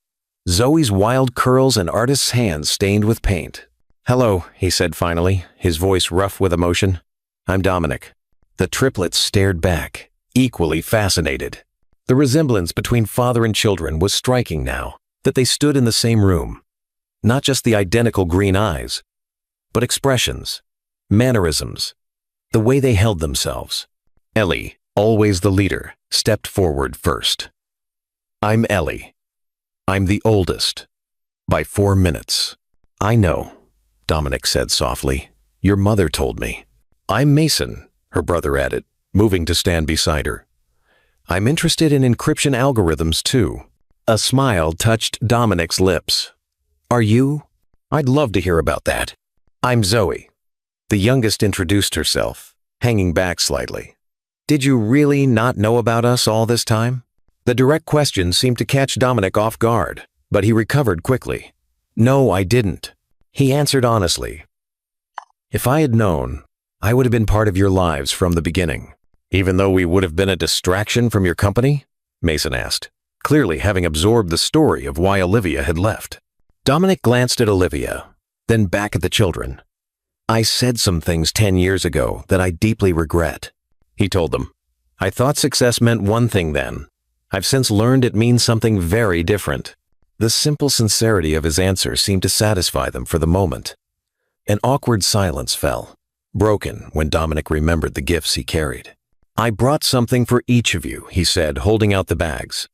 Zoe's wild curls and artist's hands stained with paint. "Hello," he said finally, his voice rough with emotion. "I'm Dominic." The triplets stared back, equally fascinated. The resemblance between father and children was striking now that they stood in the same room. Not just the identical green eyes, but expressions, mannerisms, the way they held themselves. Ellie, always the leader, stepped forward first. "I'm Ellie. I'm the oldest, by 4 minutes." "I know," Dominic said softly. "Your mother told me." "I'm Mason," her brother added, moving to stand beside her. "I'm interested in encryption algorithms too." A smile touched Dominic's lips. "Are you?" "I'd love to hear about that." "I'm Zoe." The youngest introduced herself, hanging back slightly. "Did you really not know about us all this time?" The direct question seemed to catch Dominic off guard, but he recovered quickly. "No, I didn't," he answered honestly. "If I had known, I would have been part of your lives from the beginning." "Even though we would have been a distraction from your company?" Mason asked, clearly having absorbed the story of why Olivia had left. Dominic glanced at Olivia, then back at the children. "I said some things 10 years ago that I deeply regret," he told them. "I thought success meant one thing then. I've since learned it means something very different." The simple sincerity of his answer seemed to satisfy them for the moment. An awkward silence fell, broken when Dominic remembered the gifts he carried. "I brought something for each of you," he said, holding out the bags.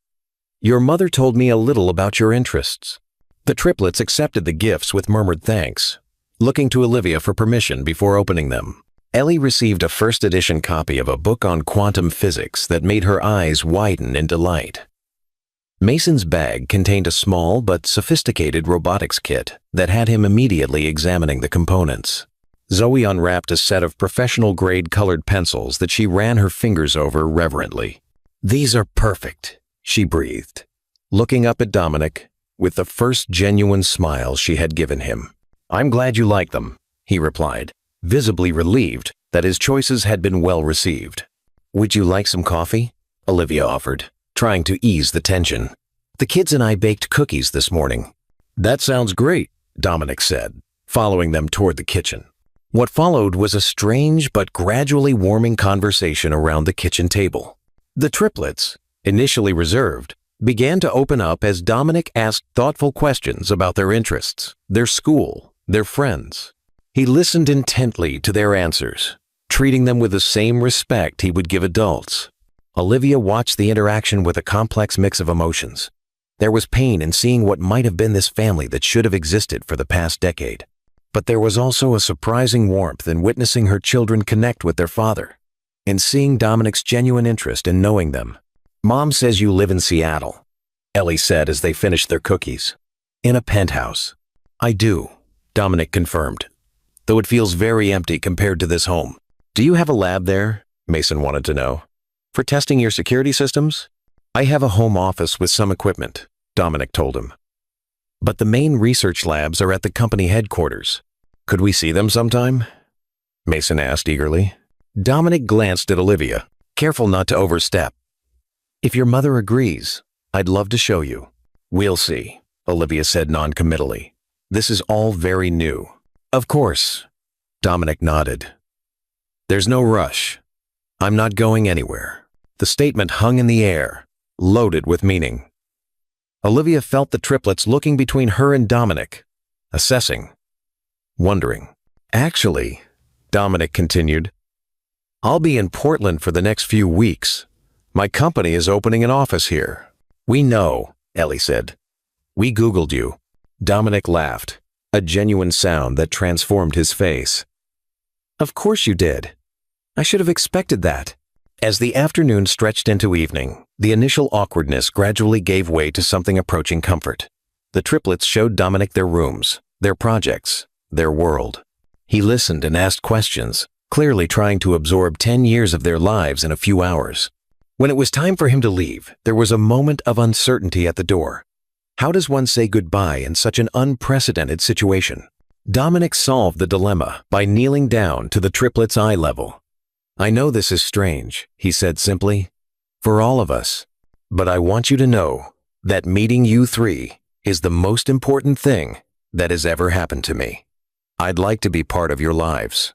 "Your mother told me a little about your interests." The triplets accepted the gifts with murmured thanks, looking to Olivia for permission before opening them. Ellie received a first edition copy of a book on quantum physics that made her eyes widen in delight. Mason's bag contained a small but sophisticated robotics kit that had him immediately examining the components. Zoe unwrapped a set of professional-grade colored pencils that she ran her fingers over reverently. "These are perfect," she breathed, looking up at Dominic with the first genuine smile she had given him. "I'm glad you like them," he replied, visibly relieved that his choices had been well received. "Would you like some coffee?" Olivia offered, trying to ease the tension. "The kids and I baked cookies this morning." "That sounds great," Dominic said, following them toward the kitchen. What followed was a strange but gradually warming conversation around the kitchen table. The triplets, initially reserved, began to open up as Dominic asked thoughtful questions about their interests, their school, their friends. He listened intently to their answers, treating them with the same respect he would give adults. Olivia watched the interaction with a complex mix of emotions. There was pain in seeing what might have been this family that should have existed for the past decade. But there was also a surprising warmth in witnessing her children connect with their father, and seeing Dominic's genuine interest in knowing them. Mom says you live in Seattle, Ellie said as they finished their cookies. In a penthouse. I do, Dominic confirmed, though it feels very empty compared to this home. Do you have a lab there? Mason wanted to know. For testing your security systems? I have a home office with some equipment, Dominic told him. But the main research labs are at the company headquarters. Could we see them sometime? Mason asked eagerly. Dominic glanced at Olivia, careful not to overstep. If your mother agrees, I'd love to show you. We'll see, Olivia said non-committally. This is all very new. Of course, Dominic nodded. There's no rush. I'm not going anywhere. The statement hung in the air, loaded with meaning. Olivia felt the triplets looking between her and Dominic, assessing, wondering. Actually, Dominic continued, I'll be in Portland for the next few weeks. My company is opening an office here. We know, Ellie said. We Googled you. Dominic laughed, a genuine sound that transformed his face. Of course you did. I should have expected that. As the afternoon stretched into evening, the initial awkwardness gradually gave way to something approaching comfort. The triplets showed Dominic their rooms, their projects, their world. He listened and asked questions, clearly trying to absorb 10 years of their lives in a few hours. When it was time for him to leave, there was a moment of uncertainty at the door. How does one say goodbye in such an unprecedented situation? Dominic solved the dilemma by kneeling down to the triplets' eye level. I know this is strange, he said simply, for all of us, but I want you to know that meeting you three is the most important thing that has ever happened to me. I'd like to be part of your lives,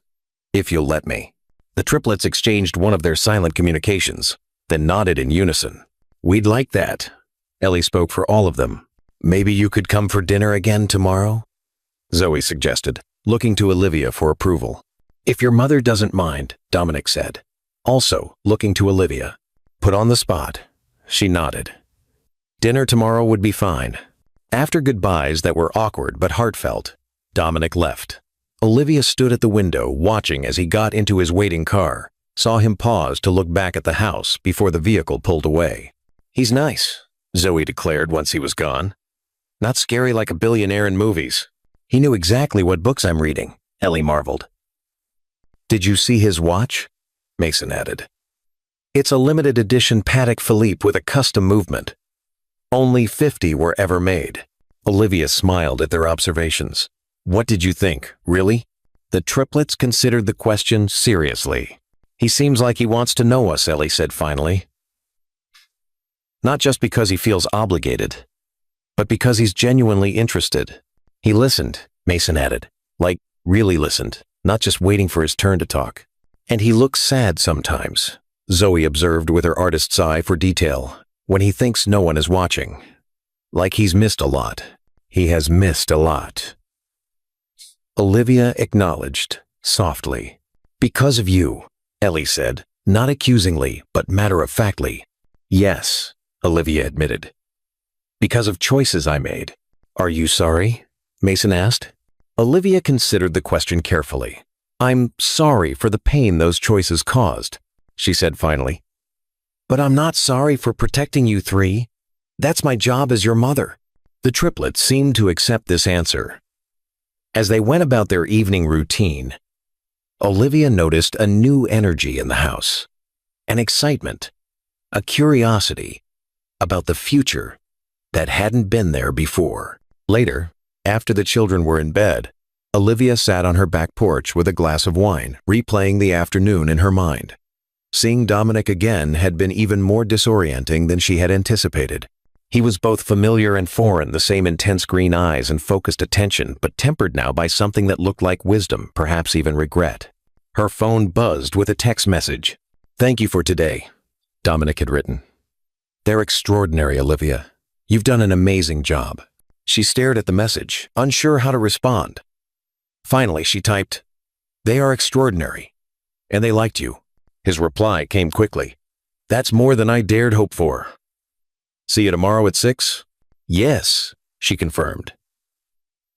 if you'll let me. The triplets exchanged one of their silent communications, then nodded in unison. We'd like that. Ellie spoke for all of them. Maybe you could come for dinner again tomorrow? Zoe suggested, looking to Olivia for approval. If your mother doesn't mind, Dominic said, also looking to Olivia. Put on the spot. She nodded. Dinner tomorrow would be fine. After goodbyes that were awkward but heartfelt, Dominic left. Olivia stood at the window watching as he got into his waiting car, saw him pause to look back at the house before the vehicle pulled away. He's nice, Zoe declared once he was gone. Not scary like a billionaire in movies. He knew exactly what books I'm reading, Ellie marveled. Did you see his watch? Mason added. It's a limited edition Patek Philippe with a custom movement. Only 50 were ever made. Olivia smiled at their observations. What did you think, really? The triplets considered the question seriously. He seems like he wants to know us, Ellie said finally. Not just because he feels obligated, but because he's genuinely interested. He listened, Mason added, like really listened, not just waiting for his turn to talk. And he looks sad sometimes, Zoe observed with her artist's eye for detail, when he thinks no one is watching. Like he's missed a lot. He has missed a lot. Olivia acknowledged, softly. Because of you, Ellie said, not accusingly, but matter-of-factly. Yes, Olivia admitted. Because of choices I made. Are you sorry? Mason asked. Olivia considered the question carefully. I'm sorry for the pain those choices caused, she said finally. But I'm not sorry for protecting you three. That's my job as your mother. The triplets seemed to accept this answer. As they went about their evening routine, Olivia noticed a new energy in the house, an excitement, a curiosity about the future that hadn't been there before. Later, after the children were in bed, Olivia sat on her back porch with a glass of wine, replaying the afternoon in her mind. Seeing Dominic again had been even more disorienting than she had anticipated. He was both familiar and foreign, the same intense green eyes and focused attention, but tempered now by something that looked like wisdom, perhaps even regret. Her phone buzzed with a text message. Thank you for today, Dominic had written. They're extraordinary, Olivia. You've done an amazing job. She stared at the message, unsure how to respond. Finally, she typed, They are extraordinary, and they liked you. His reply came quickly. That's more than I dared hope for. See you tomorrow at 6? Yes, she confirmed.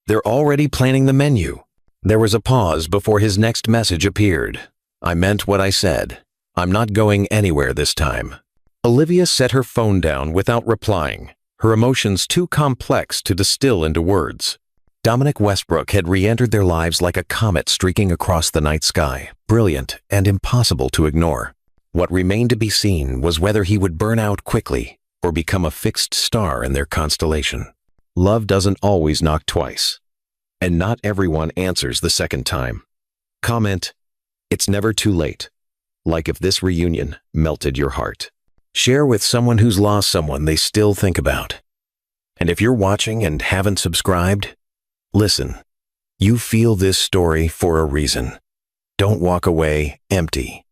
They're already planning the menu. There was a pause before his next message appeared. I meant what I said. I'm not going anywhere this time. Olivia set her phone down without replying, her emotions too complex to distill into words. Dominic Westbrook had re-entered their lives like a comet streaking across the night sky, brilliant and impossible to ignore. What remained to be seen was whether he would burn out quickly or become a fixed star in their constellation. Love doesn't always knock twice, and not everyone answers the second time. Comment, it's never too late. Like if this reunion melted your heart. Share with someone who's lost someone they still think about. And if you're watching and haven't subscribed, listen. You feel this story for a reason. Don't walk away empty.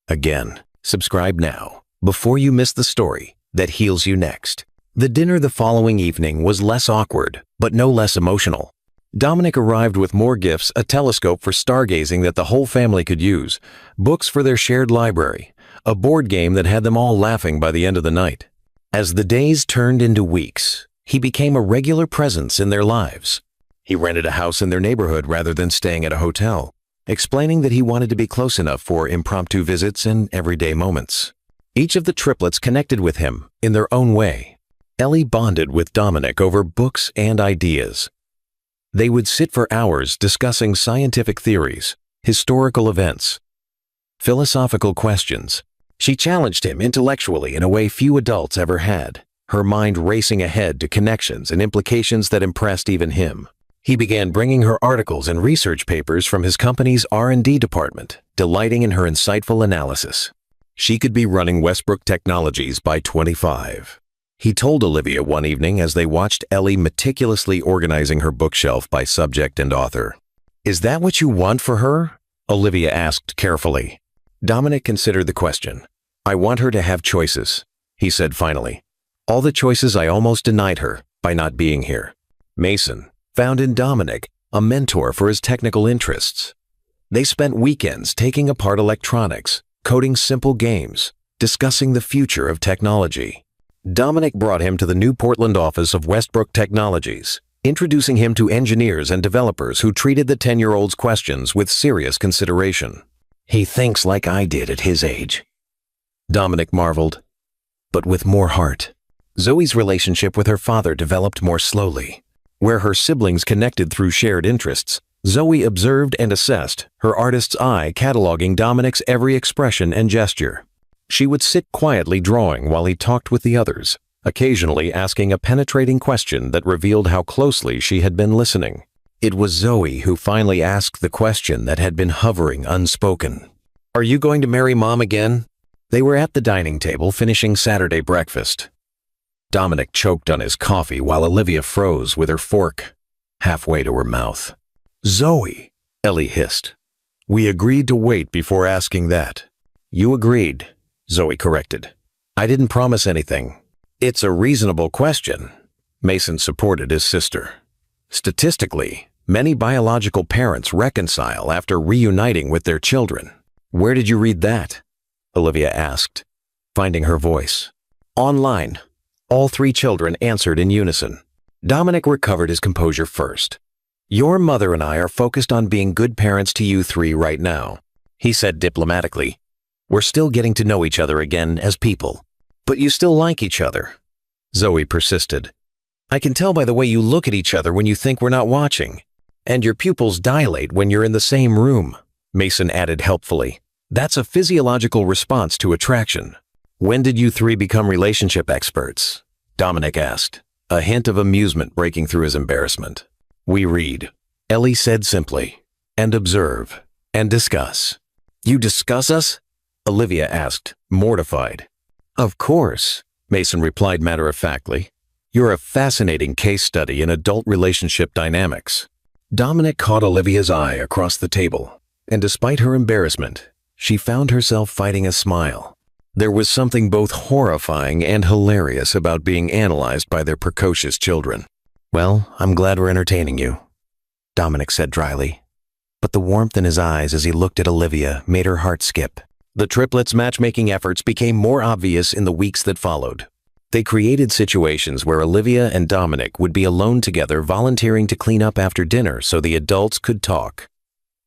Again, subscribe now, before you miss the story that heals you next. The dinner the following evening was less awkward, but no less emotional. Dominic arrived with more gifts, a telescope for stargazing that the whole family could use, books for their shared library, a board game that had them all laughing by the end of the night. As the days turned into weeks, he became a regular presence in their lives. He rented a house in their neighborhood rather than staying at a hotel, explaining that he wanted to be close enough for impromptu visits and everyday moments. Each of the triplets connected with him in their own way. Ellie bonded with Dominic over books and ideas. They would sit for hours discussing scientific theories, historical events, philosophical questions. She challenged him intellectually in a way few adults ever had, her mind racing ahead to connections and implications that impressed even him. He began bringing her articles and research papers from his company's R&D department, delighting in her insightful analysis. She could be running Westbrook Technologies by 25. He told Olivia one evening as they watched Ellie meticulously organizing her bookshelf by subject and author. "Is that what you want for her?" Olivia asked carefully. Dominic considered the question. "I want her to have choices," he said finally. "All the choices I almost denied her by not being here." Mason found in Dominic a mentor for his technical interests. They spent weekends taking apart electronics, coding simple games, discussing the future of technology. Dominic brought him to the new Portland office of Westbrook Technologies, introducing him to engineers and developers who treated the 10-year-old's questions with serious consideration. "He thinks like I did at his age," Dominic marveled, but with more heart. Zoe's relationship with her father developed more slowly. Where her siblings connected through shared interests, Zoe observed and assessed, her artist's eye cataloging Dominic's every expression and gesture. She would sit quietly drawing while he talked with the others, occasionally asking a penetrating question that revealed how closely she had been listening. It was Zoe who finally asked the question that had been hovering unspoken. "Are you going to marry Mom again?" They were at the dining table finishing Saturday breakfast. Dominic choked on his coffee while Olivia froze with her fork halfway to her mouth. "Zoe," Ellie hissed. "We agreed to wait before asking that." "You agreed," Zoe corrected. "I didn't promise anything." "It's a reasonable question," Mason supported his sister. "Statistically, many biological parents reconcile after reuniting with their children." "Where did you read that?" Olivia asked, finding her voice. "Online." All three children answered in unison. Dominic recovered his composure first. "Your mother and I are focused on being good parents to you three right now," he said diplomatically. "We're still getting to know each other again as people." "But you still like each other," Zoe persisted. "I can tell by the way you look at each other when you think we're not watching. And your pupils dilate when you're in the same room," Mason added helpfully. "That's a physiological response to attraction." "When did you three become relationship experts?" Dominic asked, a hint of amusement breaking through his embarrassment. "We read," Ellie said simply, "and observe, and discuss." "You discuss us?" Olivia asked, mortified. "Of course," Mason replied matter-of-factly. "You're a fascinating case study in adult relationship dynamics." Dominic caught Olivia's eye across the table, and despite her embarrassment, she found herself fighting a smile. There was something both horrifying and hilarious about being analyzed by their precocious children. "Well, I'm glad we're entertaining you," Dominic said dryly. But the warmth in his eyes as he looked at Olivia made her heart skip. The triplets' matchmaking efforts became more obvious in the weeks that followed. They created situations where Olivia and Dominic would be alone together, volunteering to clean up after dinner so the adults could talk,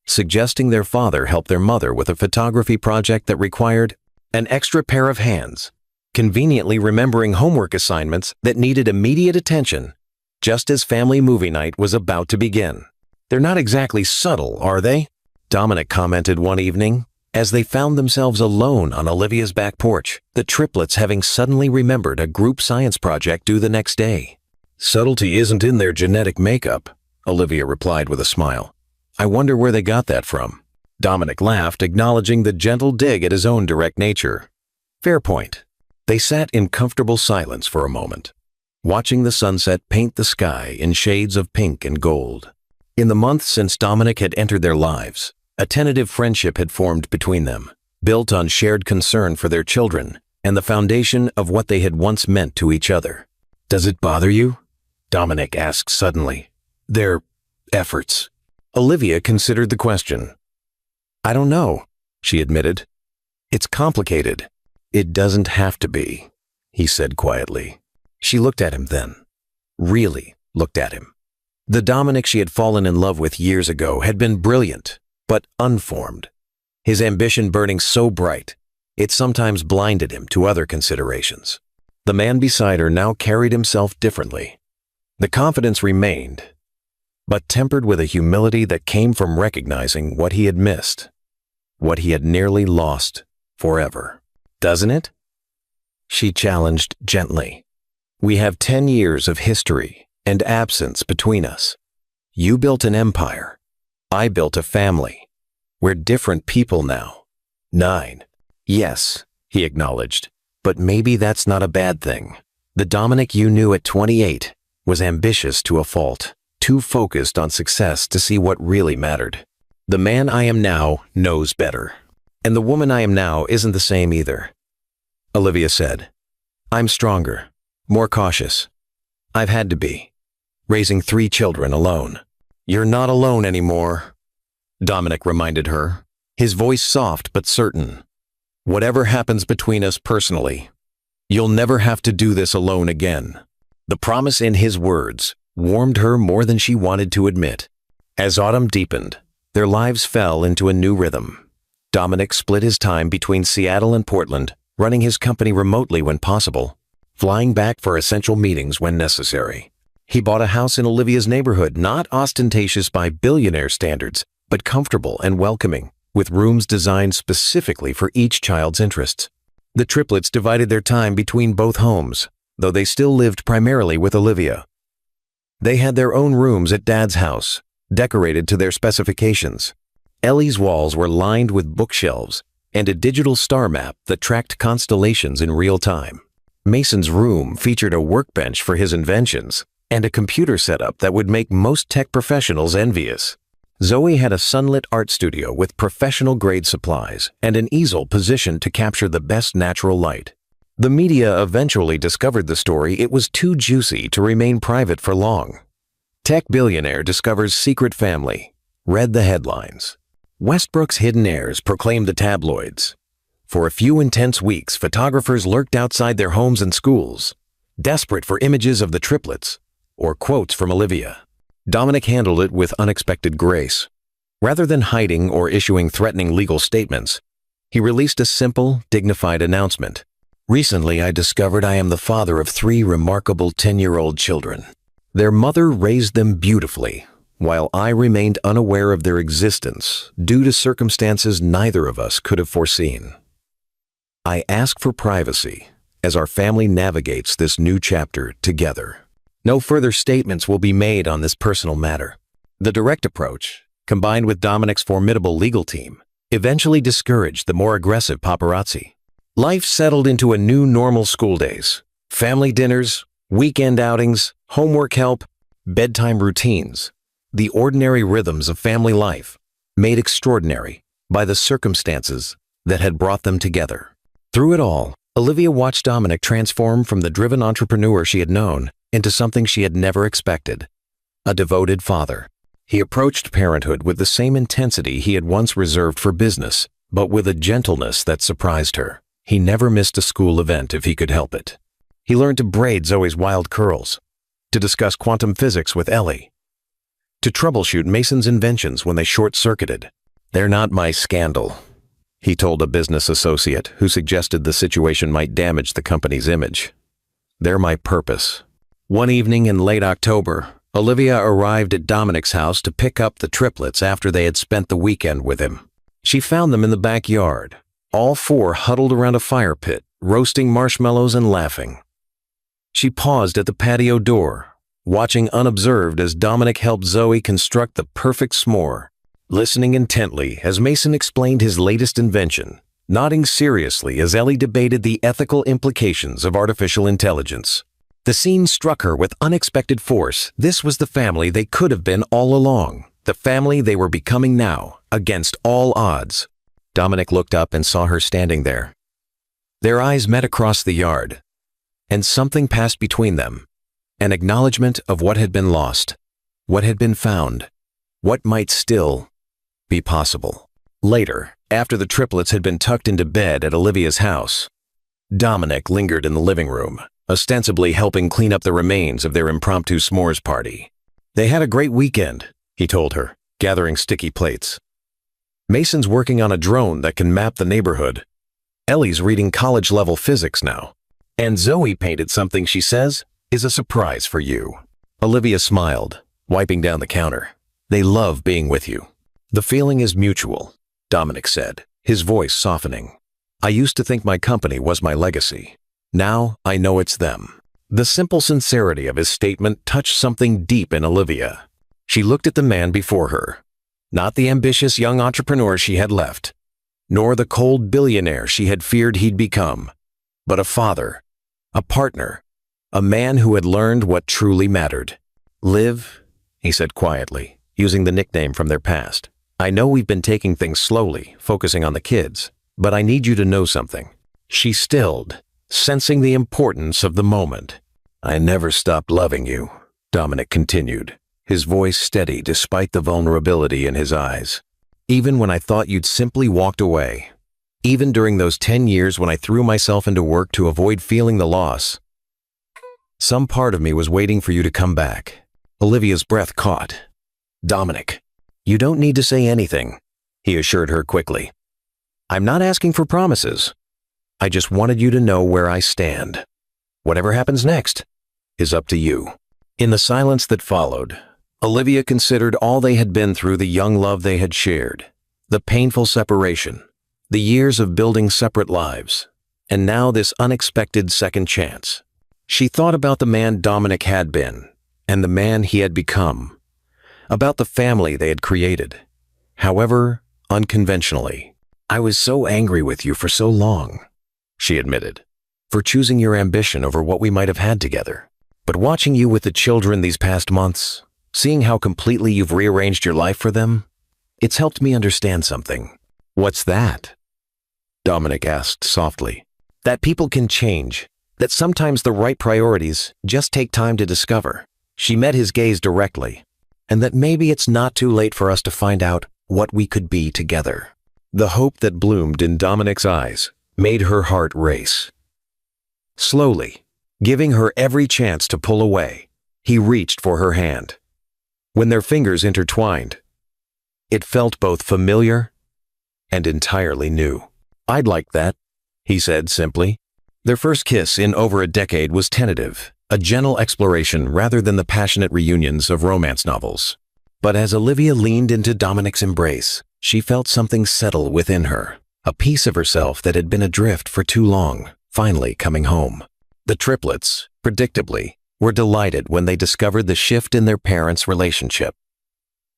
suggesting their father help their mother with a photography project that required an extra pair of hands, conveniently remembering homework assignments that needed immediate attention just as family movie night was about to begin. "They're not exactly subtle, are they?" Dominic commented one evening as they found themselves alone on Olivia's back porch, the triplets having suddenly remembered a group science project due the next day. "Subtlety isn't in their genetic makeup," Olivia replied with a smile. "I wonder where they got that from." Dominic laughed, acknowledging the gentle dig at his own direct nature. "Fair point." They sat in comfortable silence for a moment, watching the sunset paint the sky in shades of pink and gold. In the months since Dominic had entered their lives, a tentative friendship had formed between them, built on shared concern for their children and the foundation of what they had once meant to each other. "Does it bother you?" Dominic asked suddenly. "Their efforts." Olivia considered the question. "I don't know," she admitted. "It's complicated." "It doesn't have to be," he said quietly. She looked at him then. Really looked at him. The Dominic she had fallen in love with years ago had been brilliant, but unformed. His ambition burning so bright, it sometimes blinded him to other considerations. The man beside her now carried himself differently. The confidence remained, but tempered with a humility that came from recognizing what he had missed, what he had nearly lost forever. "Doesn't it?" she challenged gently. "We have 10 years of history and absence between us. You built an empire. I built a family. We're different people now." 9. "Yes," he acknowledged, "but maybe that's not a bad thing. The Dominic you knew at 28 was ambitious to a fault, too focused on success to see what really mattered. The man I am now knows better. And the woman I am now isn't the same either." Olivia said, "I'm stronger, more cautious. I've had to be, raising 3 children alone." "You're not alone anymore," Dominic reminded her, his voice soft but certain. "Whatever happens between us personally, you'll never have to do this alone again." The promise in his words warmed her more than she wanted to admit. As autumn deepened, their lives fell into a new rhythm. Dominic split his time between Seattle and Portland, running his company remotely when possible, flying back for essential meetings when necessary. He bought a house in Olivia's neighborhood, not ostentatious by billionaire standards, but comfortable and welcoming, with rooms designed specifically for each child's interests. The triplets divided their time between both homes, though they still lived primarily with Olivia. They had their own rooms at Dad's house, decorated to their specifications. Ellie's walls were lined with bookshelves and a digital star map that tracked constellations in real time. Mason's room featured a workbench for his inventions and a computer setup that would make most tech professionals envious. Zoe had a sunlit art studio with professional-grade supplies and an easel positioned to capture the best natural light. The media eventually discovered the story it was too juicy to remain private for long. "Tech billionaire discovers secret family," read the headlines. Westbrook's hidden heirs proclaimed the tabloids. For a few intense weeks, photographers lurked outside their homes and schools, desperate for images of the triplets or quotes from Olivia. Dominic handled it with unexpected grace. Rather than hiding or issuing threatening legal statements, he released a simple, dignified announcement. "Recently, I discovered I am the father of 3 remarkable 10-year-old children. Their mother raised them beautifully, while I remained unaware of their existence due to circumstances neither of us could have foreseen. I ask for privacy as our family navigates this new chapter together. No further statements will be made on this personal matter." The direct approach, combined with Dominic's formidable legal team, eventually discouraged the more aggressive paparazzi. Life settled into a new normal: school days, family dinners, weekend outings, homework help, bedtime routines. The ordinary rhythms of family life, made extraordinary by the circumstances that had brought them together. Through it all, Olivia watched Dominic transform from the driven entrepreneur she had known into something she had never expected: a devoted father. He approached parenthood with the same intensity he had once reserved for business, but with a gentleness that surprised her. He never missed a school event if he could help it. He learned to braid Zoe's wild curls, to discuss quantum physics with Ellie, to troubleshoot Mason's inventions when they short-circuited. "They're not my scandal," he told a business associate who suggested the situation might damage the company's image. "They're my purpose." One evening in late October, Olivia arrived at Dominic's house to pick up the triplets after they had spent the weekend with him. She found them in the backyard, all four huddled around a fire pit, roasting marshmallows and laughing. She paused at the patio door, watching unobserved as Dominic helped Zoe construct the perfect s'more, listening intently as Mason explained his latest invention, nodding seriously as Ellie debated the ethical implications of artificial intelligence. The scene struck her with unexpected force. This was the family they could have been all along, the family they were becoming now, against all odds. Dominic looked up and saw her standing there. Their eyes met across the yard, and something passed between them, an acknowledgement of what had been lost, what had been found, what might still be possible. Later, after the triplets had been tucked into bed at Olivia's house, Dominic lingered in the living room, ostensibly helping clean up the remains of their impromptu s'mores party. "They had a great weekend," he told her, gathering sticky plates. "Mason's working on a drone that can map the neighborhood. Ellie's reading college-level physics now. And Zoe painted something she says is a surprise for you." Olivia smiled, wiping down the counter. "They love being with you." "The feeling is mutual," Dominic said, his voice softening. "I used to think my company was my legacy. Now I know it's them." The simple sincerity of his statement touched something deep in Olivia. She looked at the man before her, not the ambitious young entrepreneur she had left, nor the cold billionaire she had feared he'd become, but a father, a partner, a man who had learned what truly mattered. "Liv," he said quietly, using the nickname from their past, "I know we've been taking things slowly, focusing on the kids, but I need you to know something." She stilled, sensing the importance of the moment. "I never stopped loving you," Dominic continued, his voice steady despite the vulnerability in his eyes. "Even when I thought you'd simply walked away. Even during those 10 years when I threw myself into work to avoid feeling the loss. Some part of me was waiting for you to come back." Olivia's breath caught. "Dominic, you don't need to say anything," he assured her quickly. "I'm not asking for promises. I just wanted you to know where I stand. Whatever happens next is up to you." In the silence that followed, Olivia considered all they had been through, the young love they had shared, the painful separation, the years of building separate lives, and now this unexpected second chance. She thought about the man Dominic had been, and the man he had become, about the family they had created, however unconventionally. "I was so angry with you for so long," she admitted, "for choosing your ambition over what we might have had together. But watching you with the children these past months, seeing how completely you've rearranged your life for them, it's helped me understand something." "What's that?" Dominic asked softly. "That people can change, that sometimes the right priorities just take time to discover." She met his gaze directly. "And that maybe it's not too late for us to find out what we could be together." The hope that bloomed in Dominic's eyes made her heart race. Slowly, giving her every chance to pull away, he reached for her hand. When their fingers intertwined, it felt both familiar and entirely new. "I'd like that," he said simply. Their first kiss in over a decade was tentative, a gentle exploration rather than the passionate reunions of romance novels. But as Olivia leaned into Dominic's embrace, she felt something settle within her, a piece of herself that had been adrift for too long, finally coming home. The triplets, predictably, were delighted when they discovered the shift in their parents' relationship.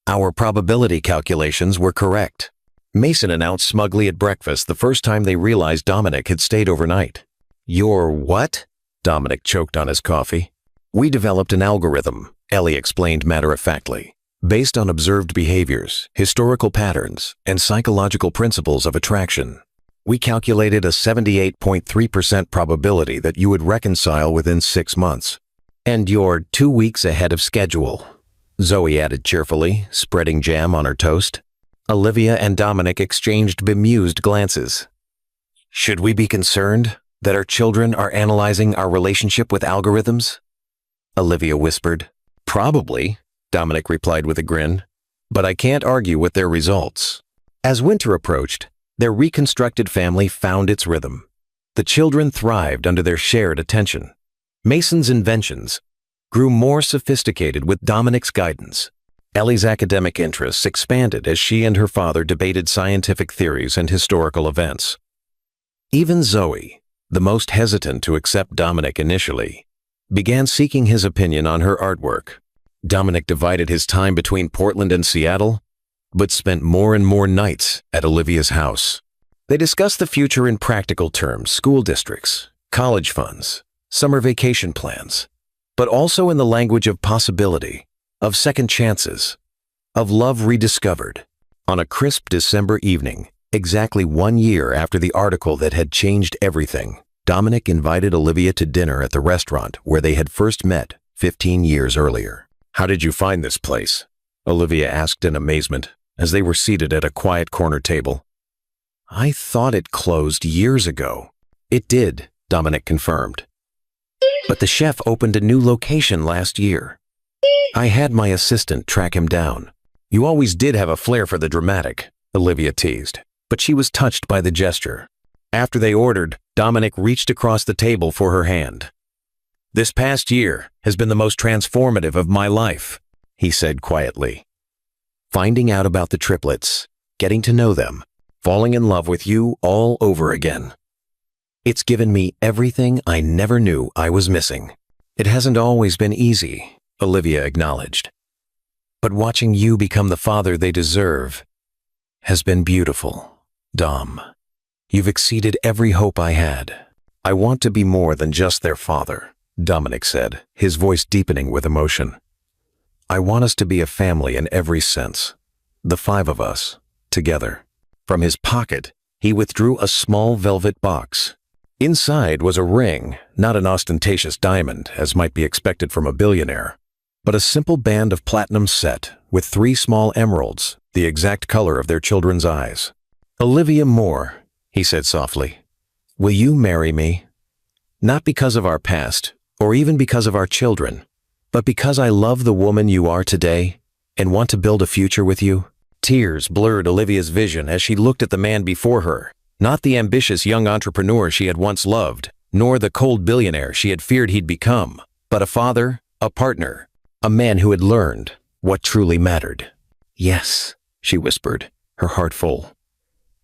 "Our probability calculations were correct," Mason announced smugly at breakfast the first time they realized Dominic had stayed overnight. "Your what?" Dominic choked on his coffee. "We developed an algorithm," Ellie explained matter-of-factly, "based on observed behaviors, historical patterns, and psychological principles of attraction. We calculated a 78.3% probability that you would reconcile within 6 months. And you're 2 weeks ahead of schedule," Zoe added cheerfully, spreading jam on her toast. Olivia and Dominic exchanged bemused glances. "Should we be concerned that our children are analyzing our relationship with algorithms?" Olivia whispered. "Probably," Dominic replied with a grin, "but I can't argue with their results." As winter approached, Their reconstructed family found its rhythm. The children thrived under their shared attention. Mason's inventions grew more sophisticated with Dominic's guidance. Ellie's academic interests expanded as she and her father debated scientific theories and historical events. Even Zoe, the most hesitant to accept Dominic initially, began seeking his opinion on her artwork. Dominic divided his time between Portland and Seattle, but spent more and more nights at Olivia's house. They discussed the future in practical terms: school districts, college funds, summer vacation plans, but also in the language of possibility, of second chances, of love rediscovered. On a crisp December evening, exactly 1 year after the article that had changed everything, Dominic invited Olivia to dinner at the restaurant where they had first met 15 years earlier. "How did you find this place?" Olivia asked in amazement as they were seated at a quiet corner table. "I thought it closed years ago." "It did," Dominic confirmed. "But the chef opened a new location last year. I had my assistant track him down." "You always did have a flair for the dramatic," Olivia teased, but she was touched by the gesture. After they ordered, Dominic reached across the table for her hand. "This past year has been the most transformative of my life," he said quietly. "Finding out about the triplets, getting to know them, falling in love with you all over again. It's given me everything I never knew I was missing." "It hasn't always been easy," Olivia acknowledged. "But watching you become the father they deserve has been beautiful, Dom. You've exceeded every hope I had." "I want to be more than just their father," Dominic said, his voice deepening with emotion. "I want us to be a family in every sense. The 5 of us, together." From his pocket, he withdrew a small velvet box. Inside was a ring, not an ostentatious diamond, as might be expected from a billionaire, but a simple band of platinum set with 3 small emeralds, the exact color of their children's eyes. "Olivia Moore," he said softly, "will you marry me? Not because of our past, or even because of our children, but because I love the woman you are today and want to build a future with you." Tears blurred Olivia's vision as she looked at the man before her, not the ambitious young entrepreneur she had once loved, nor the cold billionaire she had feared he'd become, but a father, a partner, a man who had learned what truly mattered. "Yes," she whispered, her heart full.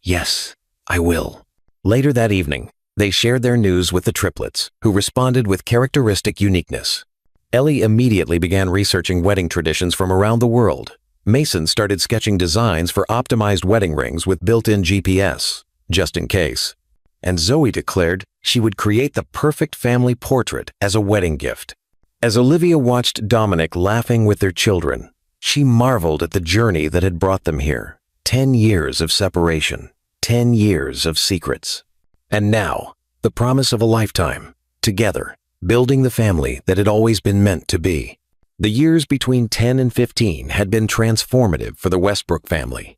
"Yes, I will." Later that evening, they shared their news with the triplets, who responded with characteristic uniqueness. Ellie immediately began researching wedding traditions from around the world. Mason started sketching designs for optimized wedding rings with built-in GPS, just in case. And Zoe declared she would create the perfect family portrait as a wedding gift. As Olivia watched Dominic laughing with their children, she marveled at the journey that had brought them here. 10 years of separation, 10 years of secrets. And now, the promise of a lifetime, together, building the family that had always been meant to be. The years between 10 and 15 had been transformative for the Westbrook family.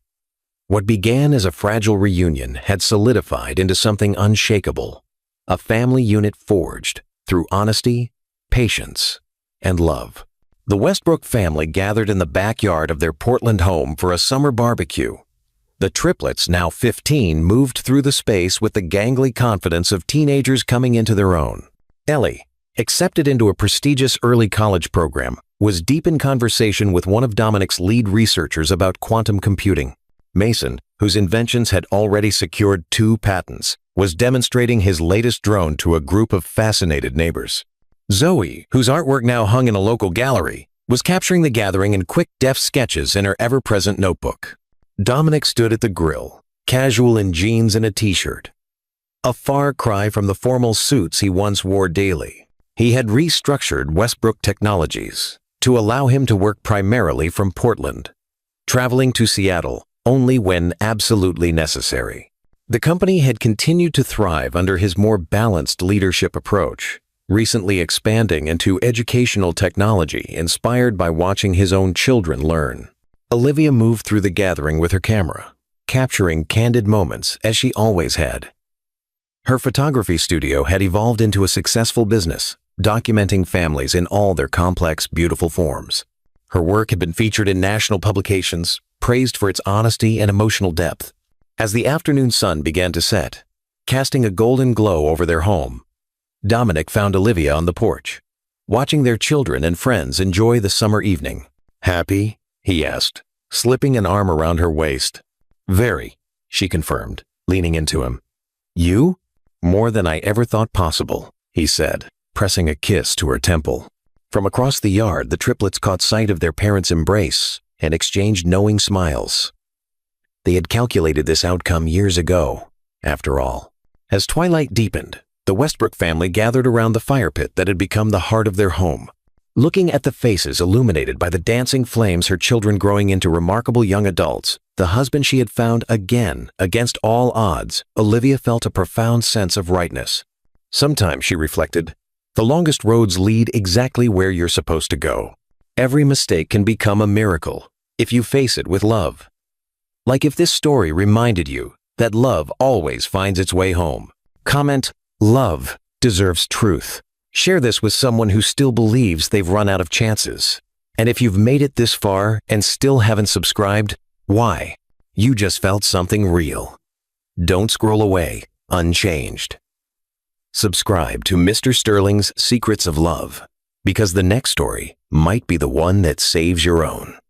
What began as a fragile reunion had solidified into something unshakable, a family unit forged through honesty, patience, and love. The Westbrook family gathered in the backyard of their Portland home for a summer barbecue. The triplets, now 15, moved through the space with the gangly confidence of teenagers coming into their own. Ellie, accepted into a prestigious early college program, was deep in conversation with one of Dominic's lead researchers about quantum computing. Mason, whose inventions had already secured 2 patents, was demonstrating his latest drone to a group of fascinated neighbors. Zoe, whose artwork now hung in a local gallery, was capturing the gathering in quick, deft sketches in her ever-present notebook. Dominic stood at the grill, casual in jeans and a t-shirt. A far cry from the formal suits he once wore daily. He had restructured Westbrook Technologies to allow him to work primarily from Portland, traveling to Seattle only when absolutely necessary. The company had continued to thrive under his more balanced leadership approach, recently expanding into educational technology inspired by watching his own children learn. Olivia moved through the gathering with her camera, capturing candid moments as she always had. Her photography studio had evolved into a successful business, documenting families in all their complex, beautiful forms. Her work had been featured in national publications, praised for its honesty and emotional depth. As the afternoon sun began to set, casting a golden glow over their home, Dominic found Olivia on the porch, watching their children and friends enjoy the summer evening. "Happy?" he asked, slipping an arm around her waist. "Very," she confirmed, leaning into him. "You? More than I ever thought possible," he said, pressing a kiss to her temple. From across the yard, the triplets caught sight of their parents' embrace and exchanged knowing smiles. They had calculated this outcome years ago, after all. As twilight deepened, the Westbrook family gathered around the fire pit that had become the heart of their home. Looking at the faces illuminated by the dancing flames, her children growing into remarkable young adults, the husband she had found again, against all odds, Olivia felt a profound sense of rightness. Sometimes, she reflected, the longest roads lead exactly where you're supposed to go. Every mistake can become a miracle if you face it with love. Like if this story reminded you that love always finds its way home. Comment, "Love deserves truth." Share this with someone who still believes they've run out of chances. And if you've made it this far and still haven't subscribed, why? You just felt something real. Don't scroll away unchanged. Subscribe to Mr. Sterling's Secrets of Love, because the next story might be the one that saves your own.